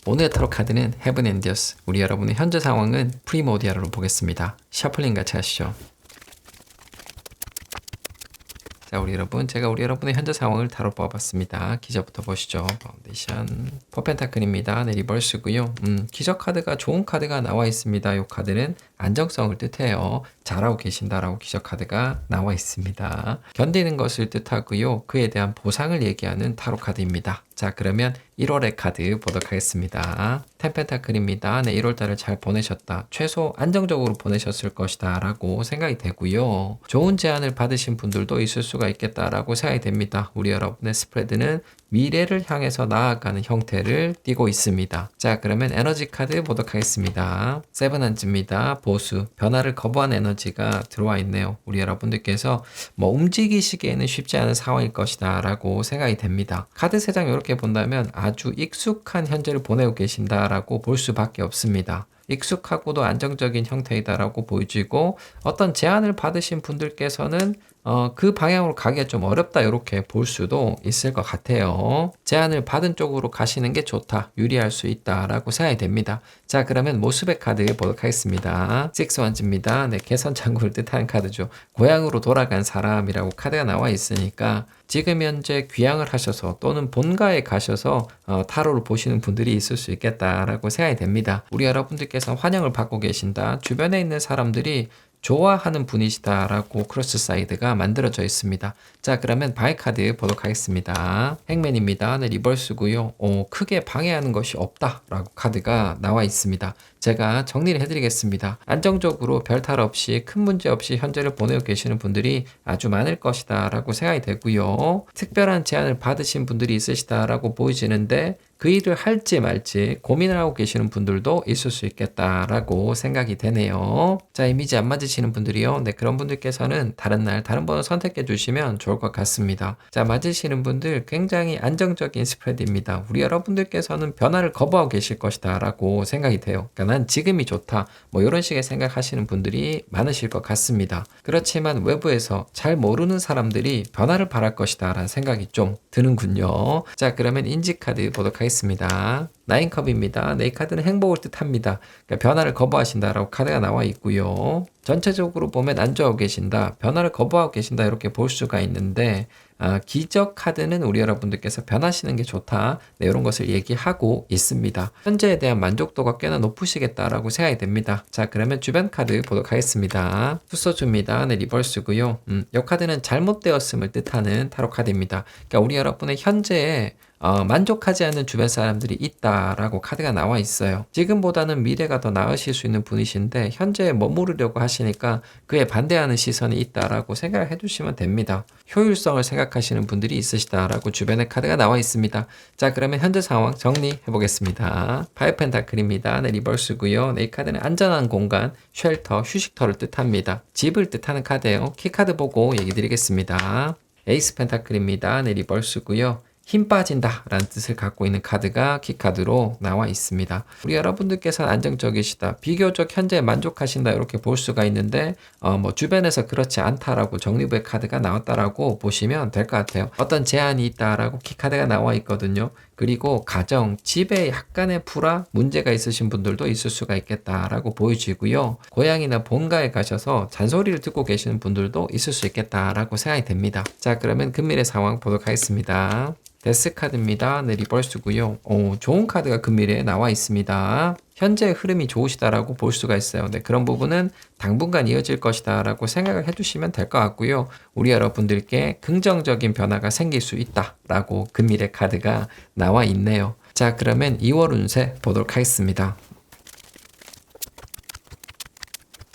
오늘의 타로 카드는 헤븐 앤 디어스. 우리 여러분의 현재 상황은 프리모디아로 보겠습니다. 셔플링 같이 하시죠. 자, 제가 우리 여러분의 현재 상황을 타로 뽑아봤습니다. 기저부터 보시죠. 파운데이션 포펜타클입니다. 네, 리버스고요. 기저 카드가 좋은 카드가 나와 있습니다. 이 카드는 안정성을 뜻해요. 잘하고 계신다라고 기저 카드가 나와 있습니다. 견디는 것을 뜻하고요. 그에 대한 보상을 얘기하는 타로 카드입니다. 자, 그러면 1월의 카드 보도록 하겠습니다. 텐펜타클입니다. 네, 1월달을 잘 보내셨다. 최소 안정적으로 보내셨을 것이다 라고 생각이 되고요. 좋은 제안을 받으신 분들도 있을 수가 있겠다라고 생각이 됩니다. 우리 여러분의 스프레드는 미래를 향해서 나아가는 형태를 띠고 있습니다. 자, 그러면 에너지 카드 보도록 하겠습니다. 세븐한즈입니다. 보수, 변화를 거부한 에너지가 들어와 있네요. 우리 여러분들께서 움직이시기에는 쉽지 않은 상황일 것이다 라고 생각이 됩니다. 카드 3장 이렇게 본다면 아주 익숙한 현재를 보내고 계신다라고 볼 수밖에 없습니다. 익숙하고도 안정적인 형태이다라고 보여지고 어떤 제안을 받으신 분들께서는 그 방향으로 가기가 좀 어렵다 이렇게 볼 수도 있을 것 같아요. 제안을 받은 쪽으로 가시는 게 좋다, 유리할 수 있다라고 생각이 됩니다. 자, 그러면 모습의 카드 보도록 하겠습니다. 식스 원즈입니다. 네, 개선 창구를 뜻하는 카드죠. 고향으로 돌아간 사람이라고 카드가 나와 있으니까 지금 현재 귀향을 하셔서 또는 본가에 가셔서 타로를 보시는 분들이 있을 수 있겠다라고 생각이 됩니다. 우리 여러분들께서 환영을 받고 계신다. 주변에 있는 사람들이 좋아하는 분이시다라고 크로스 사이드가 만들어져 있습니다. 자, 그러면 바이 카드 보도록 하겠습니다. 행맨입니다. 네, 리버스고요. 크게 방해하는 것이 없다라고 카드가 나와 있습니다. 제가 정리를 해드리겠습니다. 안정적으로 별탈 없이 큰 문제 없이 현재를 보내고 계시는 분들이 아주 많을 것이다 라고 생각이 되고요. 특별한 제안을 받으신 분들이 있으시다라고 보이지는데 그 일을 할지 말지 고민을 하고 계시는 분들도 있을 수 있겠다라고 생각이 되네요. 자, 이미지 안 맞으시는 분들이요. 네, 그런 분들께서는 다른 날 다른 번호 선택해 주시면 좋을 것 같습니다. 자, 맞으시는 분들 굉장히 안정적인 스프레드입니다. 우리 여러분들께서는 변화를 거부하고 계실 것이다 라고 생각이 돼요. 그러니까 난 지금이 좋다, 이런 식의 생각하시는 분들이 많으실 것 같습니다. 그렇지만 외부에서 잘 모르는 사람들이 변화를 바랄 것이다 라는 생각이 좀 드는군요. 자, 그러면 인지 카드 보도록 하겠습니다. 나인컵입니다. 네, 이 카드는 행복을 뜻합니다. 그러니까 변화를 거부하신다라고 카드가 나와 있고요. 전체적으로 보면 안 좋아하고 계신다, 변화를 거부하고 계신다 이렇게 볼 수가 있는데 기적 카드는 우리 여러분들께서 변하시는 게 좋다, 네, 이런 것을 얘기하고 있습니다. 현재에 대한 만족도가 꽤나 높으시겠다라고 생각이 됩니다. 자, 그러면 주변 카드 보도록 하겠습니다. 투소주입니다. 네, 리버스고요. 이 카드는 잘못되었음을 뜻하는 타로 카드입니다. 그러니까 우리 여러분의 현재에 만족하지 않는 주변 사람들이 있다라고 카드가 나와 있어요. 지금보다는 미래가 더 나으실 수 있는 분이신데 현재에 머무르려고 하시니까 그에 반대하는 시선이 있다라고 생각을 해주시면 됩니다. 효율성을 생각하시는 분들이 있으시다라고 주변에 카드가 나와 있습니다. 자, 그러면 현재 상황 정리해 보겠습니다. 파이브 펜타클입니다. 네, 리버스고요. 네, 이 카드는 안전한 공간, 쉘터, 휴식터를 뜻합니다. 집을 뜻하는 카드예요. 키카드 보고 얘기 드리겠습니다. 에이스 펜타클입니다. 네, 리버스고요. 힘 빠진다 라는 뜻을 갖고 있는 카드가 키카드로 나와 있습니다. 우리 여러분들께서는 안정적이시다, 비교적 현재에 만족하신다 이렇게 볼 수가 있는데 주변에서 그렇지 않다라고 정리부의 카드가 나왔다라고 보시면 될 것 같아요. 어떤 제한이 있다라고 키카드가 나와 있거든요. 그리고 가정, 집에 약간의 불화, 문제가 있으신 분들도 있을 수가 있겠다라고 보여지고요. 고향이나 본가에 가셔서 잔소리를 듣고 계시는 분들도 있을 수 있겠다라고 생각이 됩니다. 자, 그러면 금일의 상황 보도록 하겠습니다. 데스 카드입니다. 네, 리버스고요. 좋은 카드가 금일에 나와 있습니다. 현재 흐름이 좋으시다라고 볼 수가 있어요. 네, 그런 부분은 당분간 이어질 것이다라고 생각을 해주시면 될 것 같고요. 우리 여러분들께 긍정적인 변화가 생길 수 있다라고 금일의 카드가 나와 있네요. 자, 그러면 2월 운세 보도록 하겠습니다.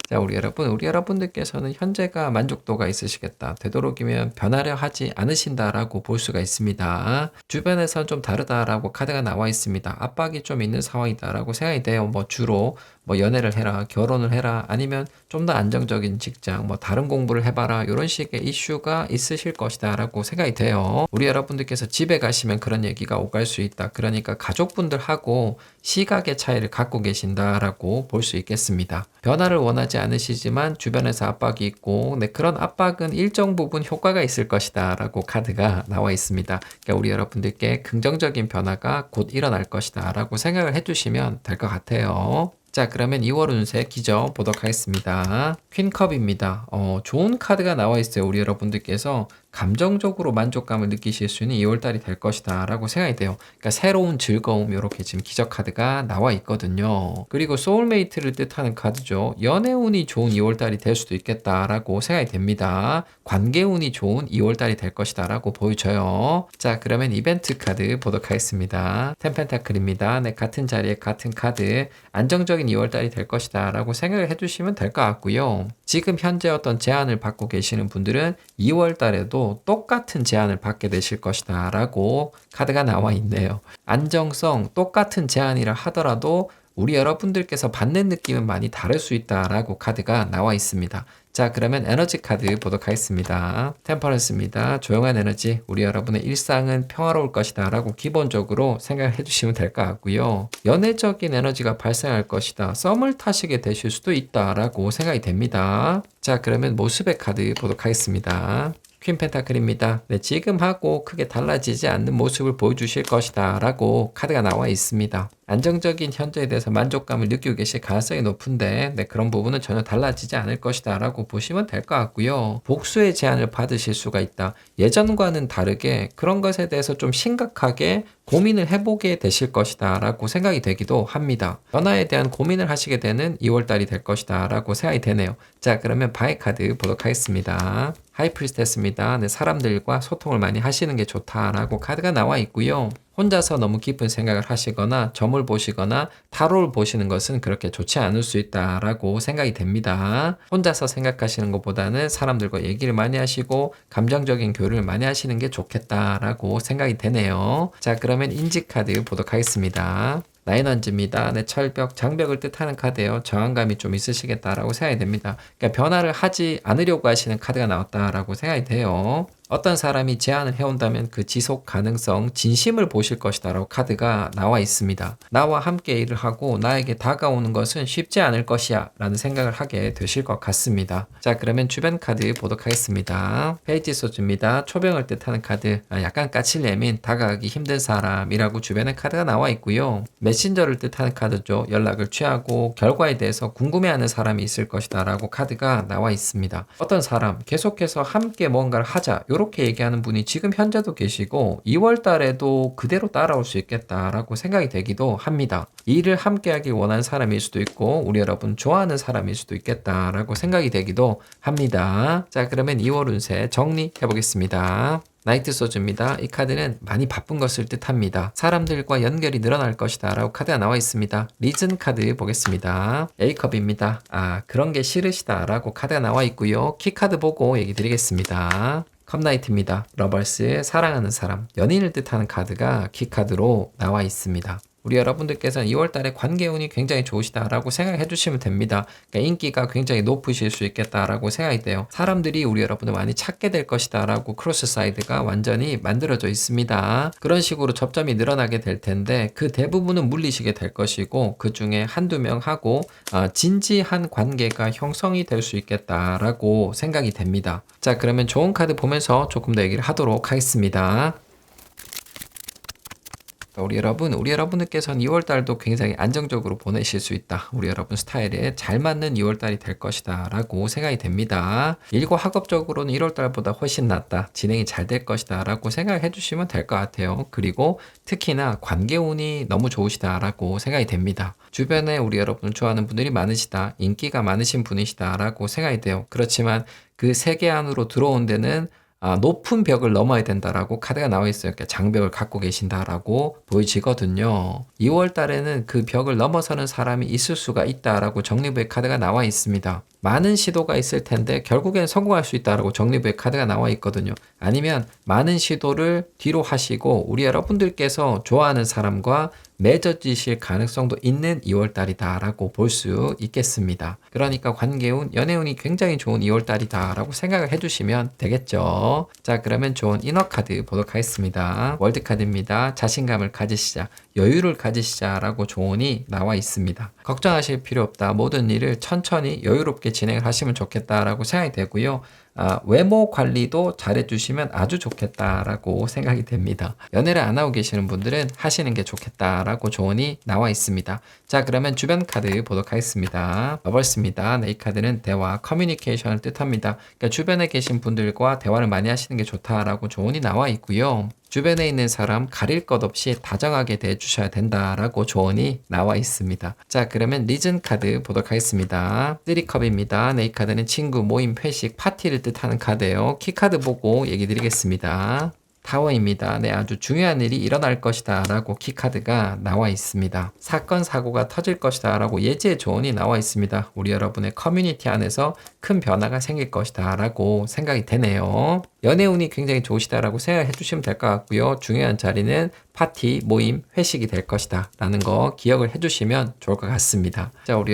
자, 우리 여러분들께서는 현재가 만족도가 있으시겠다, 되도록이면 변하려 하지 않으신다라고 볼 수가 있습니다. 주변에선 좀 다르다라고 카드가 나와 있습니다. 압박이 좀 있는 상황이다라고 생각이 돼요. 주로 뭐 연애를 해라, 결혼을 해라, 아니면 좀 더 안정적인 직장, 뭐 다른 공부를 해봐라, 이런 식의 이슈가 있으실 것이다 라고 생각이 돼요. 우리 여러분들께서 집에 가시면 그런 얘기가 오갈 수 있다. 그러니까 가족분들하고 시각의 차이를 갖고 계신다라고 볼 수 있겠습니다. 변화를 원하지 않으시지만 주변에서 압박이 있고, 네, 그런 압박은 일정 부분 효과가 있을 것이다 라고 카드가 나와 있습니다. 그러니까 우리 여러분들께 긍정적인 변화가 곧 일어날 것이다 라고 생각을 해주시면 될 것 같아요. 자, 그러면 2월 운세 기저 보도록 하겠습니다. 퀸컵입니다. 좋은 카드가 나와 있어요. 우리 여러분들께서 감정적으로 만족감을 느끼실 수 있는 2월달이 될 것이다 라고 생각이 돼요. 그러니까 새로운 즐거움, 이렇게 지금 기적 카드가 나와 있거든요. 그리고 소울메이트를 뜻하는 카드죠. 연애운이 좋은 2월달이 될 수도 있겠다 라고 생각이 됩니다. 관계운이 좋은 2월달이 될 것이다 라고 보여져요. 자, 그러면 이벤트 카드 보도록 하겠습니다. 템펜타클입니다. 네, 같은 자리에 같은 카드, 안정적인 2월달이 될 것이다 라고 생각을 해주시면 될 것 같고요. 지금 현재 어떤 제안을 받고 계시는 분들은 2월달에도 똑같은 제안을 받게 되실 것이다 라고 카드가 나와 있네요. 안정성, 똑같은 제안이라 하더라도 우리 여러분들께서 받는 느낌은 많이 다를 수 있다라고 카드가 나와 있습니다. 자, 그러면 에너지 카드 보도록 하겠습니다. 템퍼런스입니다. 조용한 에너지, 우리 여러분의 일상은 평화로울 것이다 라고 기본적으로 생각을 해주시면 될 것 같고요. 연애적인 에너지가 발생할 것이다, 썸을 타시게 되실 수도 있다 라고 생각이 됩니다. 자, 그러면 모습의 카드 보도록 하겠습니다. 퀸 펜타클입니다. 네, 지금하고 크게 달라지지 않는 모습을 보여주실 것이다 라고 카드가 나와 있습니다. 안정적인 현재에 대해서 만족감을 느끼고 계실 가능성이 높은데, 네, 그런 부분은 전혀 달라지지 않을 것이다 라고 보시면 될 것 같고요. 복수의 제안을 받으실 수가 있다. 예전과는 다르게 그런 것에 대해서 좀 심각하게 고민을 해보게 되실 것이다 라고 생각이 되기도 합니다. 변화에 대한 고민을 하시게 되는 2월달이 될 것이다 라고 생각이 되네요. 자, 그러면 바이 카드 보도록 하겠습니다. 하이프리스테스입니다. 네, 사람들과 소통을 많이 하시는 게 좋다라고 카드가 나와 있고요. 혼자서 너무 깊은 생각을 하시거나 점을 보시거나 타로를 보시는 것은 그렇게 좋지 않을 수 있다라고 생각이 됩니다. 혼자서 생각하시는 것보다는 사람들과 얘기를 많이 하시고 감정적인 교류를 많이 하시는 게 좋겠다라고 생각이 되네요. 자, 그러면 인지 카드 보도록 하겠습니다. 나인원즈입니다. 네, 철벽, 장벽을 뜻하는 카드예요. 저항감이 좀 있으시겠다라고 생각이 됩니다. 그러니까 변화를 하지 않으려고 하시는 카드가 나왔다라고 생각이 돼요. 어떤 사람이 제안을 해온다면 그 지속 가능성, 진심을 보실 것이다 라고 카드가 나와 있습니다. 나와 함께 일을 하고 나에게 다가오는 것은 쉽지 않을 것이야 라는 생각을 하게 되실 것 같습니다. 자, 그러면 주변 카드 보도록 하겠습니다. 페이지 소주입니다. 초병을 뜻하는 카드, 약간 까칠내민, 다가가기 힘든 사람이라고 주변에 카드가 나와 있고요. 메신저를 뜻하는 카드죠. 연락을 취하고 결과에 대해서 궁금해하는 사람이 있을 것이다 라고 카드가 나와 있습니다. 어떤 사람, 계속해서 함께 뭔가를 하자, 이렇게 얘기하는 분이 지금 현재도 계시고 2월 달에도 그대로 따라올 수 있겠다라고 생각이 되기도 합니다. 일을 함께 하길 원하는 사람일 수도 있고 우리 여러분 좋아하는 사람일 수도 있겠다라고 생각이 되기도 합니다. 자, 그러면 2월 운세 정리해 보겠습니다. 나이트 소주입니다. 이 카드는 많이 바쁜 것을 뜻합니다. 사람들과 연결이 늘어날 것이다 라고 카드가 나와 있습니다. 리즌 카드 보겠습니다. A컵입니다. 그런 게 싫으시다 라고 카드가 나와 있고요. 키 카드 보고 얘기 드리겠습니다. 컵나이트입니다. 러벌스, 사랑하는 사람, 연인을 뜻하는 카드가 키카드로 나와 있습니다. 우리 여러분들께서는 2월달에 관계운이 굉장히 좋으시다라고 생각해 주시면 됩니다. 그러니까 인기가 굉장히 높으실 수 있겠다라고 생각이 돼요. 사람들이 우리 여러분을 많이 찾게 될 것이다라고 크로스 사이드가 완전히 만들어져 있습니다. 그런 식으로 접점이 늘어나게 될 텐데 그 대부분은 물리시게 될 것이고 그 중에 한두 명하고 진지한 관계가 형성이 될 수 있겠다라고 생각이 됩니다. 자, 그러면 좋은 카드 보면서 조금 더 얘기를 하도록 하겠습니다. 우리 여러분들께서는 2월달도 굉장히 안정적으로 보내실 수 있다. 우리 여러분 스타일에 잘 맞는 2월달이 될 것이다 라고 생각이 됩니다. 일과 학업적으로는 1월달보다 훨씬 낫다. 진행이 잘 될 것이다 라고 생각을 해주시면 될 것 같아요. 그리고 특히나 관계운이 너무 좋으시다 라고 생각이 됩니다. 주변에 우리 여러분 좋아하는 분들이 많으시다. 인기가 많으신 분이시다 라고 생각이 돼요. 그렇지만 그 세계 안으로 들어온 데는 높은 벽을 넘어야 된다라고 카드가 나와 있어요. 그러니까 장벽을 갖고 계신다라고 보여지거든요. 2월 달에는 그 벽을 넘어서는 사람이 있을 수가 있다라고 정리부의 카드가 나와 있습니다. 많은 시도가 있을 텐데 결국엔 성공할 수 있다라고 정리부의 카드가 나와 있거든요. 아니면 많은 시도를 뒤로 하시고 우리 여러분들께서 좋아하는 사람과 맺어지실 가능성도 있는 2월달이다 라고 볼 수 있겠습니다. 그러니까 관계운, 연애운이 굉장히 좋은 2월달이다 라고 생각을 해주시면 되겠죠. 자, 그러면 좋은 이너 카드 보도록 하겠습니다. 월드카드입니다. 자신감을 가지시자, 여유를 가지시자 라고 조언이 나와 있습니다. 걱정하실 필요 없다. 모든 일을 천천히 여유롭게 진행을 하시면 좋겠다라고 생각이 되고요. 외모 관리도 잘해주시면 아주 좋겠다라고 생각이 됩니다. 연애를 안 하고 계시는 분들은 하시는 게 좋겠다라고 조언이 나와 있습니다. 자, 그러면 주변 카드 보도록 하겠습니다. 러벌스입니다. 네, 이 카드는 대화, 커뮤니케이션을 뜻합니다. 그러니까 주변에 계신 분들과 대화를 많이 하시는 게 좋다라고 조언이 나와 있고요. 주변에 있는 사람 가릴 것 없이 다정하게 대해주셔야 된다라고 조언이 나와 있습니다. 자, 그러면 리즌 카드 보도록 하겠습니다. 3컵입니다. 네, 이 카드는 친구, 모임, 회식, 파티를 뜻하는 카드예요. 키카드 보고 얘기 드리겠습니다. 타워입니다. 네, 아주 중요한 일이 일어날 것이다 라고 키카드가 나와 있습니다. 사건, 사고가 터질 것이다 라고 예지의 조언이 나와 있습니다. 우리 여러분의 커뮤니티 안에서 큰 변화가 생길 것이다 라고 생각이 되네요. 연애운이 굉장히 좋으시다라고 생각해 주시면 될 것 같고요. 중요한 자리는 파티, 모임, 회식이 될 것이다 라는 거 기억을 해주시면 좋을 것 같습니다. 자, 우리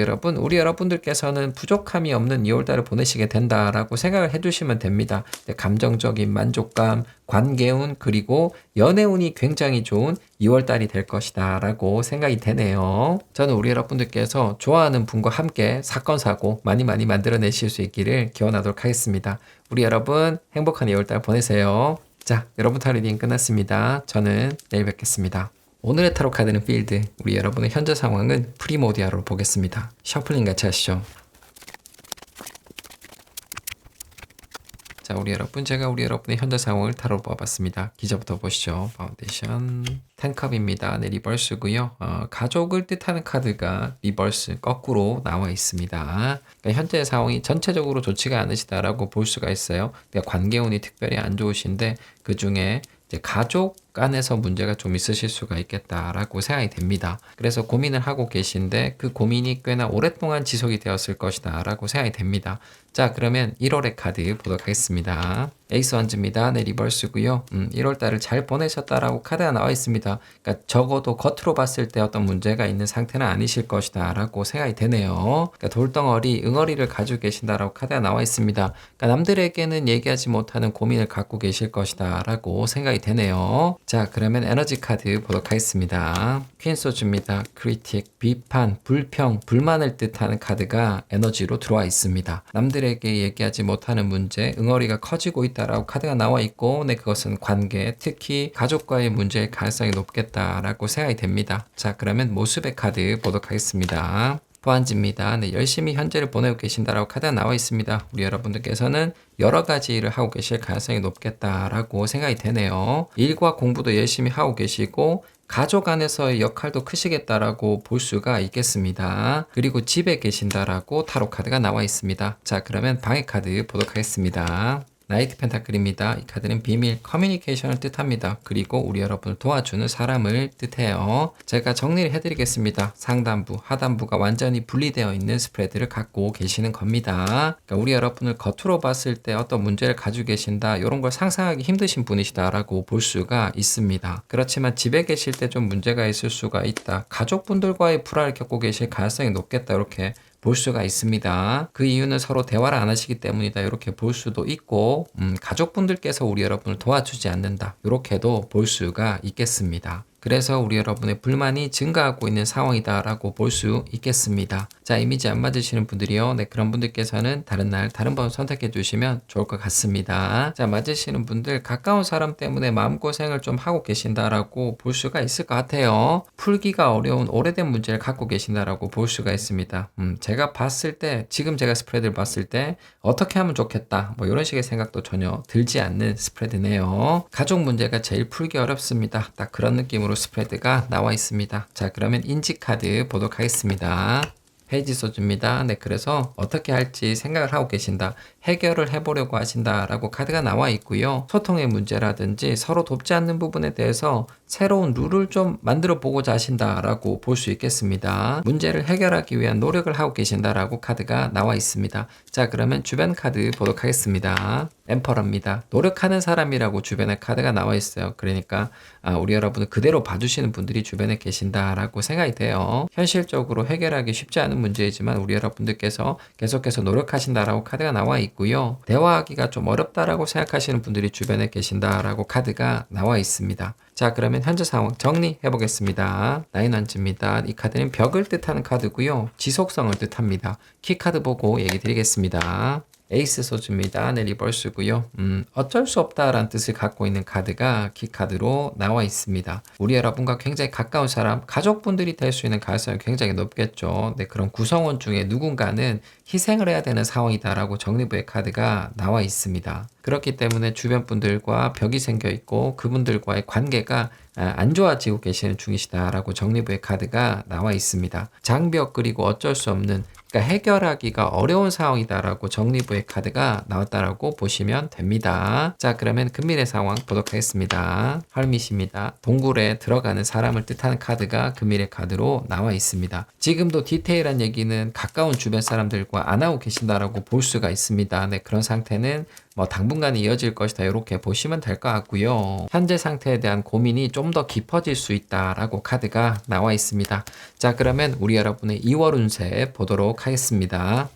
여러분들께서는 부족함이 없는 2월달을 보내시게 된다라고 생각을 해주시면 됩니다. 감정적인 만족감, 관계운, 그리고 연애운이 굉장히 좋은 2월달이 될 것이다 라고 생각이 되네요. 저는 우리 여러분들께서 좋아하는 분과 함께 사건, 사고 많이 만들어내실 수 있기를 기원하도록 하겠습니다. 우리 여러분 행복한 2월달 보내세요. 자, 여러분 타로 리딩 끝났습니다. 저는 내일 뵙겠습니다. 오늘의 타로 카드는 필드, 우리 여러분의 현재 상황은 프리모디아로 보겠습니다. 셔플링 같이 하시죠. 자, 제가 우리 여러분의 현재 상황을 타로 뽑아봤습니다. 기저부터 보시죠. 파운데이션 10컵입니다. 네, 리버스고요. 가족을 뜻하는 카드가 리버스, 거꾸로 나와 있습니다. 그러니까 현재 상황이 전체적으로 좋지가 않으시다라고 볼 수가 있어요. 그러니까 관계운이 특별히 안 좋으신데 그 중에 이제 가족 간에서 문제가 좀 있으실 수가 있겠다라고 생각이 됩니다. 그래서 고민을 하고 계신데 그 고민이 꽤나 오랫동안 지속이 되었을 것이다 라고 생각이 됩니다. 자, 그러면 1월의 카드 보도록 하겠습니다. 에이스 원즈입니다. 네, 리버스고요. 1월달을 잘 보내셨다라고 카드가 나와 있습니다. 그러니까 적어도 겉으로 봤을 때 어떤 문제가 있는 상태는 아니실 것이다 라고 생각이 되네요. 그러니까 돌덩어리, 응어리를 가지고 계신다라고 카드가 나와 있습니다. 그러니까 남들에게는 얘기하지 못하는 고민을 갖고 계실 것이다 라고 생각이 되네요. 자, 그러면 에너지 카드 보도록 하겠습니다. 퀸 소주입니다. 크리틱, 비판, 불평, 불만을 뜻하는 카드가 에너지로 들어와 있습니다. 남들에게 얘기하지 못하는 문제, 응어리가 커지고 있다라고 카드가 나와 있고, 네, 그것은 관계, 특히 가족과의 문제일 가능성이 높겠다라고 생각이 됩니다. 자, 그러면 모습의 카드 보도록 하겠습니다. 보안지입니다. 네, 열심히 현재를 보내고 계신다라고 카드가 나와 있습니다. 우리 여러분들께서는 여러 가지 일을 하고 계실 가능성이 높겠다라고 생각이 되네요. 일과 공부도 열심히 하고 계시고 가족 안에서의 역할도 크시겠다라고 볼 수가 있겠습니다. 그리고 집에 계신다라고 타로 카드가 나와 있습니다. 자, 그러면 방해 카드 보도록 하겠습니다. 나이트 펜타클입니다. 이 카드는 비밀, 커뮤니케이션을 뜻합니다. 그리고 우리 여러분을 도와주는 사람을 뜻해요. 제가 정리를 해드리겠습니다. 상단부, 하단부가 완전히 분리되어 있는 스프레드를 갖고 계시는 겁니다. 그러니까 우리 여러분을 겉으로 봤을 때 어떤 문제를 가지고 계신다, 이런 걸 상상하기 힘드신 분이시다라고 볼 수가 있습니다. 그렇지만 집에 계실 때 좀 문제가 있을 수가 있다. 가족분들과의 불화를 겪고 계실 가능성이 높겠다. 이렇게 볼 수가 있습니다. 그 이유는 서로 대화를 안 하시기 때문이다. 이렇게 볼 수도 있고, 가족분들께서 우리 여러분을 도와주지 않는다. 이렇게도 볼 수가 있겠습니다. 그래서 우리 여러분의 불만이 증가하고 있는 상황이다라고 볼 수 있겠습니다. 자, 이미지 안 맞으시는 분들이요. 네, 그런 분들께서는 다른 날 다른 번 선택해 주시면 좋을 것 같습니다. 자, 맞으시는 분들 가까운 사람 때문에 마음고생을 좀 하고 계신다라고 볼 수가 있을 것 같아요. 풀기가 어려운 오래된 문제를 갖고 계신다라고 볼 수가 있습니다. 제가 봤을 때, 지금 제가 스프레드를 봤을 때 어떻게 하면 좋겠다, 뭐 이런 식의 생각도 전혀 들지 않는 스프레드네요. 가족 문제가 제일 풀기 어렵습니다. 딱 그런 느낌으로 스프레드가 나와 있습니다. 자, 그러면 인지 카드 보도록 하겠습니다. 헤이지 소주입니다. 네, 그래서 어떻게 할지 생각을 하고 계신다. 해결을 해보려고 하신다라고 카드가 나와 있고요. 소통의 문제라든지 서로 돕지 않는 부분에 대해서 새로운 룰을 좀 만들어 보고자 하신다라고 볼 수 있겠습니다. 문제를 해결하기 위한 노력을 하고 계신다라고 카드가 나와 있습니다. 자, 그러면 주변 카드 보도록 하겠습니다. 엠퍼러입니다. 노력하는 사람이라고 주변에 카드가 나와 있어요. 그러니까 우리 여러분을 그대로 봐주시는 분들이 주변에 계신다라고 생각이 돼요. 현실적으로 해결하기 쉽지 않은 문제이지만 우리 여러분들께서 계속해서 노력하신다라고 카드가 나와 있고요. 대화하기가 좀 어렵다라고 생각하시는 분들이 주변에 계신다라고 카드가 나와 있습니다. 자, 그러면 현재 상황 정리해 보겠습니다. 나인원즈입니다. 이 카드는 벽을 뜻하는 카드고요. 지속성을 뜻합니다. 키카드 보고 얘기 드리겠습니다. 에이스 소주입니다. 네, 리버스고요. 어쩔 수 없다라는 뜻을 갖고 있는 카드가 키카드로 나와 있습니다. 우리 여러분과 굉장히 가까운 사람, 가족분들이 될 수 있는 가능성이 굉장히 높겠죠. 네, 그런 구성원 중에 누군가는 희생을 해야 되는 상황이다라고 정리부의 카드가 나와 있습니다. 그렇기 때문에 주변 분들과 벽이 생겨 있고 그분들과의 관계가 안 좋아지고 계시는 중이시다라고 정리부의 카드가 나와 있습니다. 장벽 그리고 어쩔 수 없는, 그러니까 해결하기가 어려운 상황이다라고 정리부의 카드가 나왔다라고 보시면 됩니다. 자, 그러면 금밀의 상황 보도록 하겠습니다. 헐밋입니다. 동굴에 들어가는 사람을 뜻하는 카드가 금밀의 카드로 나와 있습니다. 지금도 디테일한 얘기는 가까운 주변 사람들과 안 하고 계신다라고 볼 수가 있습니다. 네, 그런 상태는 당분간 이어질 것이다 이렇게 보시면 될 것 같고요. 현재 상태에 대한 고민이 좀 더 깊어질 수 있다라고 카드가 나와 있습니다. 자, 그러면 우리 여러분의 2월 운세 보도록 하겠습니다.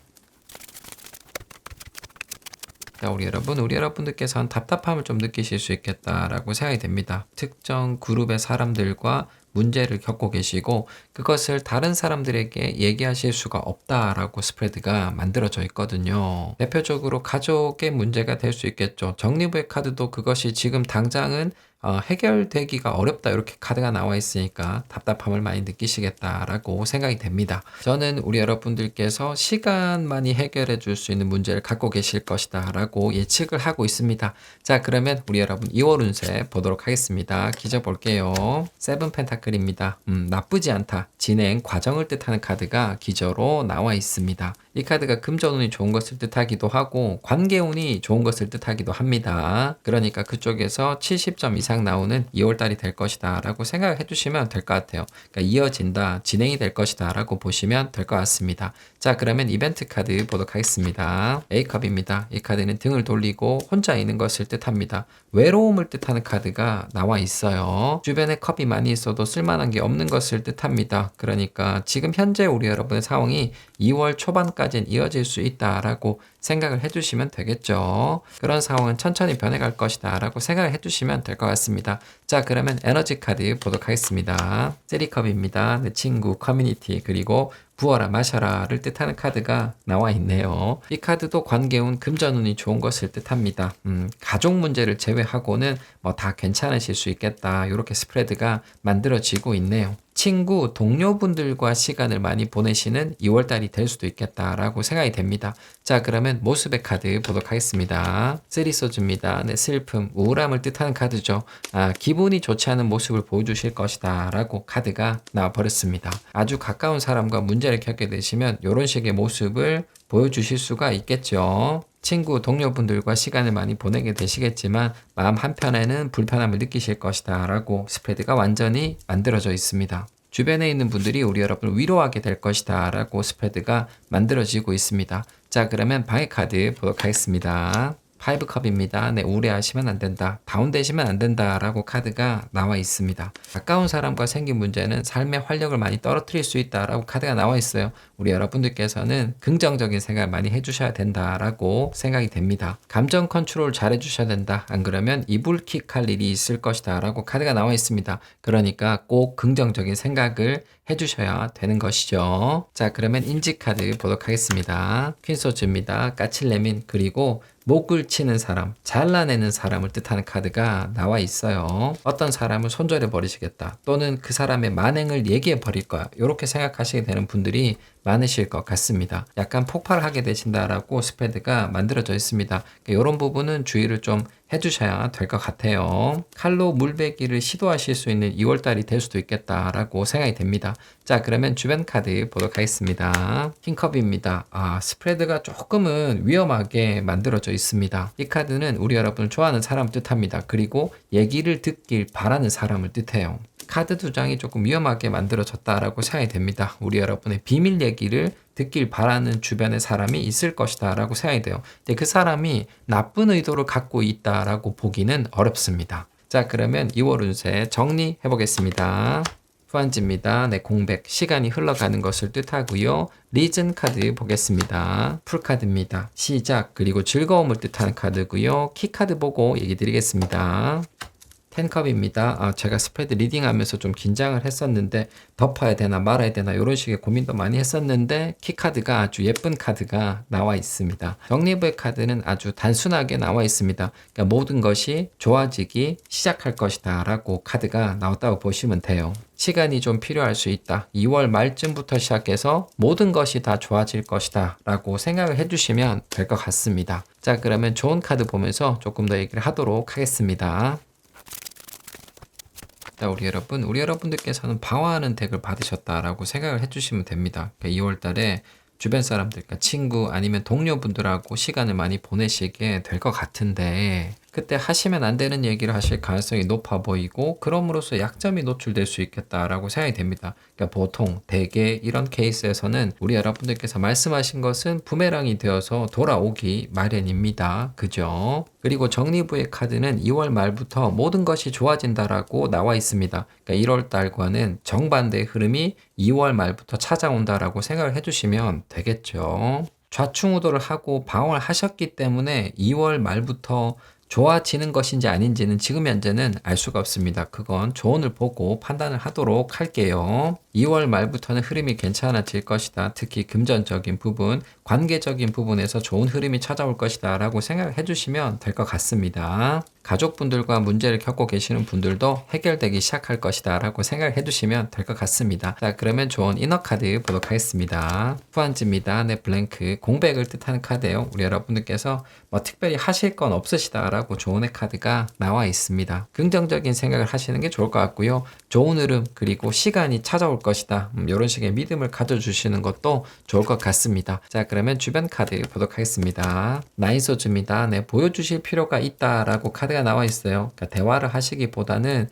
자, 우리 여러분들께서는 답답함을 좀 느끼실 수 있겠다라고 생각이 됩니다. 특정 그룹의 사람들과 문제를 겪고 계시고 그것을 다른 사람들에게 얘기하실 수가 없다라고 스프레드가 만들어져 있거든요. 대표적으로 가족의 문제가 될 수 있겠죠. 정리부의 카드도 그것이 지금 당장은 해결되기가 어렵다 이렇게 카드가 나와 있으니까 답답함을 많이 느끼시겠다라고 생각이 됩니다. 저는 우리 여러분들께서 시간만이 해결해 줄 수 있는 문제를 갖고 계실 것이다 라고 예측을 하고 있습니다. 자, 그러면 우리 여러분 2월 운세 보도록 하겠습니다. 기저 볼게요. 세븐 펜타클입니다. 나쁘지 않다. 진행 과정을 뜻하는 카드가 기저로 나와 있습니다. 이 카드가 금전운이 좋은 것을 뜻하기도 하고 관계운이 좋은 것을 뜻하기도 합니다. 그러니까 그쪽에서 70점 이상 나오는 2월달이 될 것이다 라고 생각해 주시면 될 것 같아요. 그러니까 이어진다, 진행이 될 것이다 라고 보시면 될 것 같습니다. 자, 그러면 이벤트 카드 보도록 하겠습니다. A컵입니다. 이 카드는 등을 돌리고 혼자 있는 것을 뜻합니다. 외로움을 뜻하는 카드가 나와 있어요. 주변에 컵이 많이 있어도 쓸만한 게 없는 것을 뜻합니다. 그러니까 지금 현재 우리 여러분의 상황이 2월 초반까지는 이어질 수 있다라고 생각을 해주시면 되겠죠. 그런 상황은 천천히 변해갈 것이다 라고 생각을 해주시면 될 것 같습니다. 자, 그러면 에너지 카드 보도록 하겠습니다. 세리컵입니다. 내 친구, 커뮤니티, 그리고 부어라 마셔라를 뜻하는 카드가 나와 있네요. 이 카드도 관계운 금전운이 좋은 것을 뜻합니다. 가족 문제를 제외하고는 다 괜찮으실 수 있겠다 이렇게 스프레드가 만들어지고 있네요. 친구, 동료분들과 시간을 많이 보내시는 2월달이 될 수도 있겠다라고 생각이 됩니다. 자, 그러면 모습의 카드 보도록 하겠습니다. 쓰리소즈입니다. 네, 슬픔, 우울함을 뜻하는 카드죠. 기분이 좋지 않은 모습을 보여주실 것이다 라고 카드가 나와버렸습니다. 아주 가까운 사람과 문제를 겪게 되시면 이런 식의 모습을 보여주실 수가 있겠죠. 친구, 동료분들과 시간을 많이 보내게 되시겠지만 마음 한편에는 불편함을 느끼실 것이다 라고 스프레드가 완전히 만들어져 있습니다. 주변에 있는 분들이 우리 여러분을 위로하게 될 것이다 라고 스프레드가 만들어지고 있습니다. 자, 그러면 방해 카드 보도록 하겠습니다. 5컵입니다. 네, 우울해하시면 안 된다. 다운되시면 안 된다 라고 카드가 나와 있습니다. 가까운 사람과 생긴 문제는 삶의 활력을 많이 떨어뜨릴 수 있다 라고 카드가 나와 있어요. 우리 여러분들께서는 긍정적인 생각을 많이 해주셔야 된다 라고 생각이 됩니다. 감정 컨트롤 잘 해주셔야 된다. 안 그러면 이불킥 할 일이 있을 것이다 라고 카드가 나와 있습니다. 그러니까 꼭 긍정적인 생각을 해주셔야 되는 것이죠. 자, 그러면 인지 카드 보도록 하겠습니다. 퀸소즈입니다. 까칠레민, 그리고 목을 치는 사람, 잘라내는 사람을 뜻하는 카드가 나와 있어요. 어떤 사람을 손절해 버리시겠다, 또는 그 사람의 만행을 얘기해 버릴 거야, 이렇게 생각하시게 되는 분들이 많으실 것 같습니다. 약간 폭발하게 되신다라고 스프레드가 만들어져 있습니다. 이런 부분은 주의를 좀 해주셔야 될 것 같아요. 칼로 물베기를 시도하실 수 있는 2월달이 될 수도 있겠다라고 생각이 됩니다. 자, 그러면 주변 카드 보도록 하겠습니다. 킹컵입니다. 스프레드가 조금은 위험하게 만들어져 있습니다. 이 카드는 우리 여러분을 좋아하는 사람을 뜻합니다. 그리고 얘기를 듣길 바라는 사람을 뜻해요. 카드 두 장이 조금 위험하게 만들어졌다라고 생각이 됩니다. 우리 여러분의 비밀 얘기를 듣길 바라는 주변의 사람이 있을 것이다 라고 생각이 돼요. 근데 그 사람이 나쁜 의도를 갖고 있다라고 보기는 어렵습니다. 자, 그러면 2월 운세 정리해 보겠습니다. 후한지입니다. 네, 공백, 시간이 흘러가는 것을 뜻하고요. 리즌 카드 보겠습니다. 풀카드입니다. 시작, 그리고 즐거움을 뜻하는 카드고요. 키카드 보고 얘기 드리겠습니다. 텐컵입니다. 제가 스프레드 리딩하면서 좀 긴장을 했었는데 덮어야 되나 말아야 되나 이런 식의 고민도 많이 했었는데 키카드가 아주 예쁜 카드가 나와 있습니다. 정리부의 카드는 아주 단순하게 나와 있습니다. 그러니까 모든 것이 좋아지기 시작할 것이다 라고 카드가 나왔다고 보시면 돼요. 시간이 좀 필요할 수 있다. 2월 말쯤부터 시작해서 모든 것이 다 좋아질 것이다 라고 생각을 해주시면 될 것 같습니다. 자, 그러면 좋은 카드 보면서 조금 더 얘기를 하도록 하겠습니다. 우리 여러분들께서는 방어하는 덱을 받으셨다라고 생각을 해주시면 됩니다. 2월 달에 주변 사람들, 그러니까 친구 아니면 동료분들하고 시간을 많이 보내시게 될 것 같은데 그때 하시면 안 되는 얘기를 하실 가능성이 높아 보이고 그럼으로써 약점이 노출될 수 있겠다라고 생각이 됩니다. 그러니까 보통 대개 이런 케이스에서는 우리 여러분들께서 말씀하신 것은 부메랑이 되어서 돌아오기 마련입니다. 그죠? 그리고 정리부의 카드는 2월 말부터 모든 것이 좋아진다라고 나와 있습니다. 그러니까 1월 달과는 정반대의 흐름이 2월 말부터 찾아온다라고 생각을 해주시면 되겠죠. 좌충우돌을 하고 방어를 하셨기 때문에 2월 말부터 좋아지는 것인지 아닌지는 지금 현재는 알 수가 없습니다. 그건 조언을 보고 판단을 하도록 할게요. 2월 말부터는 흐름이 괜찮아질 것이다. 특히 금전적인 부분, 관계적인 부분에서 좋은 흐름이 찾아올 것이다 라고 생각을 해주시면 될 것 같습니다. 가족분들과 문제를 겪고 계시는 분들도 해결되기 시작할 것이다 라고 생각을 해주시면 될 것 같습니다. 자, 그러면 좋은 이너카드 보도록 하겠습니다. 후한지입니다. 네, 블랭크, 공백을 뜻하는 카드예요. 우리 여러분들께서 특별히 하실 건 없으시다 라고 좋은 카드가 나와 있습니다. 긍정적인 생각을 하시는 게 좋을 것 같고요. 좋은 흐름 그리고 시간이 찾아올 것이다. 이런 식의 믿음을 가져주시는 것도 좋을 것 같습니다. 자, 그러면 주변 카드 보도록 하겠습니다. 나이소즈입니다. 네, 보여주실 필요가 있다라고 카드가 나와 있어요. 그러니까 대화를 하시기보다는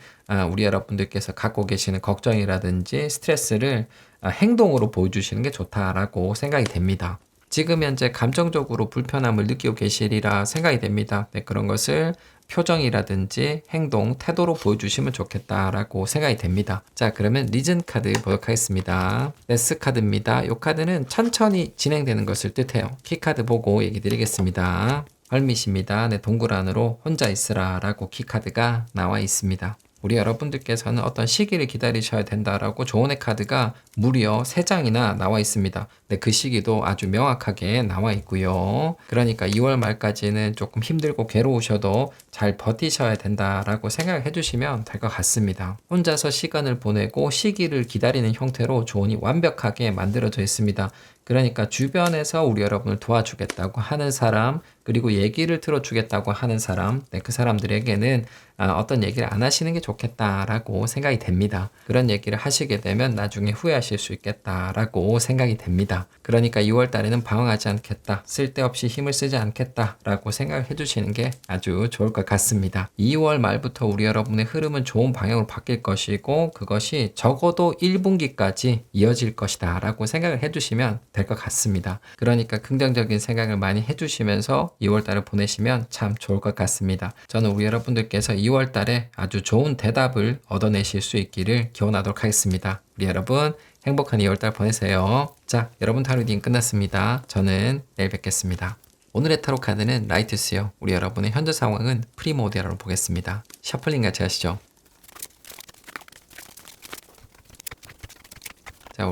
우리 여러분들께서 갖고 계시는 걱정이라든지 스트레스를 행동으로 보여주시는 게 좋다라고 생각이 됩니다. 지금 현재 감정적으로 불편함을 느끼고 계시리라 생각이 됩니다. 네, 그런 것을 표정이라든지 행동, 태도로 보여주시면 좋겠다라고 생각이 됩니다. 자, 그러면 리즌 카드 보도록 하겠습니다. 레스 카드입니다. 이 카드는 천천히 진행되는 것을 뜻해요. 키 카드 보고 얘기 드리겠습니다. 헐밋입니다. 네, 동굴 안으로 혼자 있으라 라고 키 카드가 나와 있습니다. 우리 여러분들께서는 어떤 시기를 기다리셔야 된다라고 조언의 카드가 무려 3장이나 나와 있습니다. 네, 그 시기도 아주 명확하게 나와 있고요. 그러니까 2월 말까지는 조금 힘들고 괴로우셔도 잘 버티셔야 된다라고 생각을 해주시면 될 것 같습니다. 혼자서 시간을 보내고 시기를 기다리는 형태로 조언이 완벽하게 만들어져 있습니다. 그러니까 주변에서 우리 여러분을 도와주겠다고 하는 사람, 그리고 얘기를 들어주겠다고 하는 사람, 네, 그 사람들에게는 어떤 얘기를 안 하시는 게 좋겠다라고 생각이 됩니다. 그런 얘기를 하시게 되면 나중에 후회하실 수 있겠다라고 생각이 됩니다. 그러니까 2월 달에는 방황하지 않겠다, 쓸데없이 힘을 쓰지 않겠다라고 생각을 해주시는 게 아주 좋을 것 같습니다. 2월 말부터 우리 여러분의 흐름은 좋은 방향으로 바뀔 것이고 그것이 적어도 1분기까지 이어질 것이다 라고 생각을 해주시면 될 것 같습니다. 그러니까 긍정적인 생각을 많이 해주시면서 2월 달을 보내시면 참 좋을 것 같습니다. 저는 우리 여러분들께서 2월 달에 아주 좋은 대답을 얻어내실 수 있기를 기원하도록 하겠습니다. 우리 여러분 행복한 2월 달 보내세요. 자, 여러분 타로 리딩 끝났습니다. 저는 내일 뵙겠습니다. 오늘의 타로 카드는 라이트스요. 우리 여러분의 현재 상황은 프리모디아로 보겠습니다. 셔플링 같이 하시죠. 자,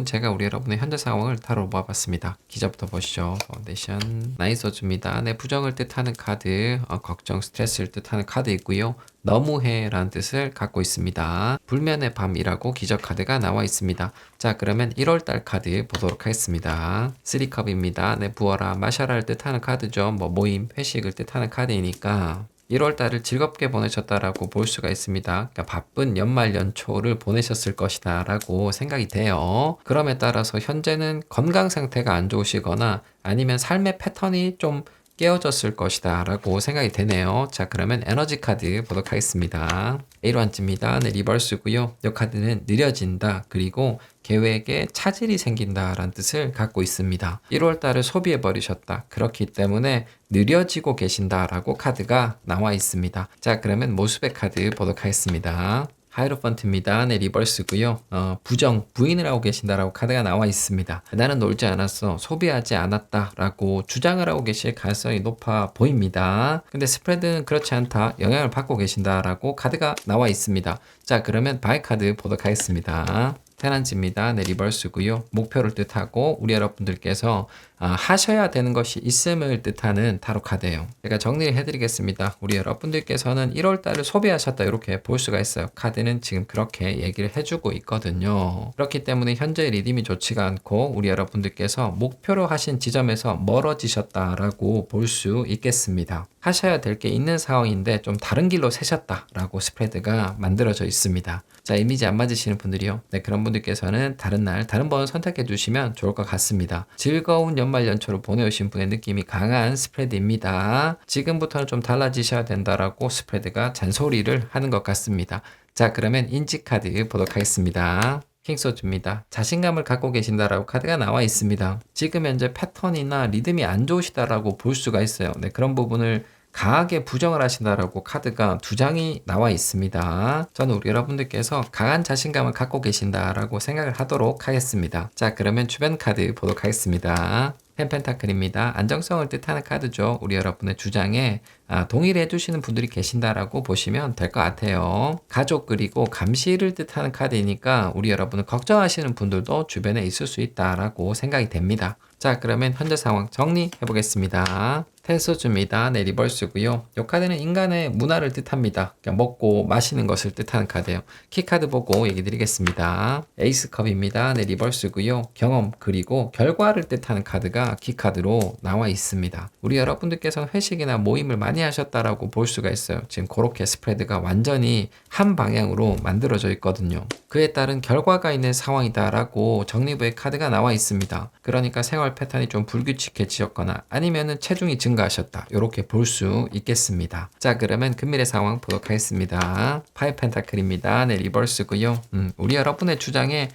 제가 우리 여러분의 현재 상황을 타로 모아봤습니다. 기저부터 보시죠. 파운데이션, 나이소즈입니다. 네, 부정을 뜻하는 카드, 걱정, 스트레스를 뜻하는 카드 있고요. 너무해라는 뜻을 갖고 있습니다. 불면의 밤이라고 기저 카드가 나와 있습니다. 자, 그러면 1월달 카드 보도록 하겠습니다. 3컵입니다. 네, 부어라, 마셔라를 뜻하는 카드죠. 모임, 회식을 뜻하는 카드이니까 1월 달을 즐겁게 보내셨다라고 볼 수가 있습니다. 그러니까 바쁜 연말 연초를 보내셨을 것이다라고 생각이 돼요. 그럼에 따라서 현재는 건강 상태가 안 좋으시거나 아니면 삶의 패턴이 좀 깨어졌을 것이다 라고 생각이 되네요. 자, 그러면 에너지 카드 보도록 하겠습니다. A로한입니다. 네, 리버스고요. 이 카드는 느려진다, 그리고 계획에 차질이 생긴다 라는 뜻을 갖고 있습니다. 1월 달을 소비해 버리셨다, 그렇기 때문에 느려지고 계신다 라고 카드가 나와 있습니다. 자, 그러면 모습의 카드 보도록 하겠습니다. 하이로펀트입니다. 네, 리버스고요. 부정, 부인을 하고 계신다라고 카드가 나와 있습니다. 나는 놀지 않았어, 소비하지 않았다라고 주장을 하고 계실 가능성이 높아 보입니다. 근데 스프레드는 그렇지 않다, 영향을 받고 계신다라고 카드가 나와 있습니다. 자, 그러면 바이 카드 보도록 하겠습니다. 테란지입니다. 네, 리버스고요. 목표를 뜻하고 우리 여러분들께서 하셔야 되는 것이 있음을 뜻하는 타로 카드예요. 제가 정리를 해드리겠습니다. 우리 여러분들께서는 1월 달을 소비하셨다, 이렇게 볼 수가 있어요. 카드는 지금 그렇게 얘기를 해주고 있거든요. 그렇기 때문에 현재 리듬이 좋지가 않고 우리 여러분들께서 목표로 하신 지점에서 멀어지셨다라고 볼 수 있겠습니다. 하셔야 될 게 있는 상황인데 좀 다른 길로 새셨다라고 스프레드가 만들어져 있습니다. 자, 이미지 안 맞으시는 분들이요. 네, 그런 분들께서는 다른 날, 다른 번 선택해 주시면 좋을 것 같습니다. 즐거운 연말 연초를 보내오신 분의 느낌이 강한 스프레드입니다. 지금부터는 좀 달라지셔야 된다라고 스프레드가 잔소리를 하는 것 같습니다. 자, 그러면 인지 카드 보도록 하겠습니다. 킹소주입니다. 자신감을 갖고 계신다라고 카드가 나와 있습니다. 지금 현재 패턴이나 리듬이 안 좋으시다라고 볼 수가 있어요. 네, 그런 부분을 강하게 부정을 하신다라고 카드가 2장이 나와 있습니다. 저는 우리 여러분들께서 강한 자신감을 갖고 계신다라고 생각을 하도록 하겠습니다. 자, 그러면 주변 카드 보도록 하겠습니다. 펜펜타클입니다. 안정성을 뜻하는 카드죠. 우리 여러분의 주장에 동의를 해주시는 분들이 계신다라고 보시면 될 것 같아요. 가족 그리고 감시를 뜻하는 카드이니까 우리 여러분을 걱정하시는 분들도 주변에 있을 수 있다라고 생각이 됩니다. 자, 그러면 현재 상황 정리해 보겠습니다. 테소주입니다. 네, 리버스고요. 이 카드는 인간의 문화를 뜻합니다. 그러니까 먹고 마시는 것을 뜻하는 카드예요. 키카드 보고 얘기 드리겠습니다. 에이스컵입니다. 네, 리버스고요. 경험 그리고 결과를 뜻하는 카드가 키카드로 나와 있습니다. 우리 여러분들께서는 회식이나 모임을 많이 하셨다라고 볼 수가 있어요. 지금 그렇게 스프레드가 완전히 한 방향으로 만들어져 있거든요. 그에 따른 결과가 있는 상황이다라고 정리부의 카드가 나와 있습니다. 그러니까 생활 패턴이 좀 불규칙해지셨거나 아니면은 체중이 증가하셨다, 이렇게 볼 수 있겠습니다. 자, 그러면 금일의 상황 보도록 하겠습니다. 파이브 펜타클입니다. 네, 리버스고요. 우리 여러분의 주장에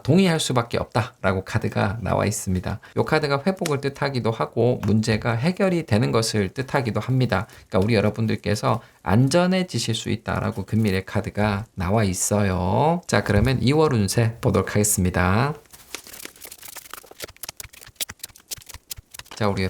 동의할 수밖에 없다라고 카드가 나와 있습니다. 이 카드가 회복을 뜻하기도 하고 문제가 해결이 되는 것을 뜻하기도 합니다. 그러니까 우리 여러분들께서 안전해지실 수 있다라고 금일의 카드가 나와 있어요. 자, 그러면 2월 운세 보도록 하겠습니다. 자, 우리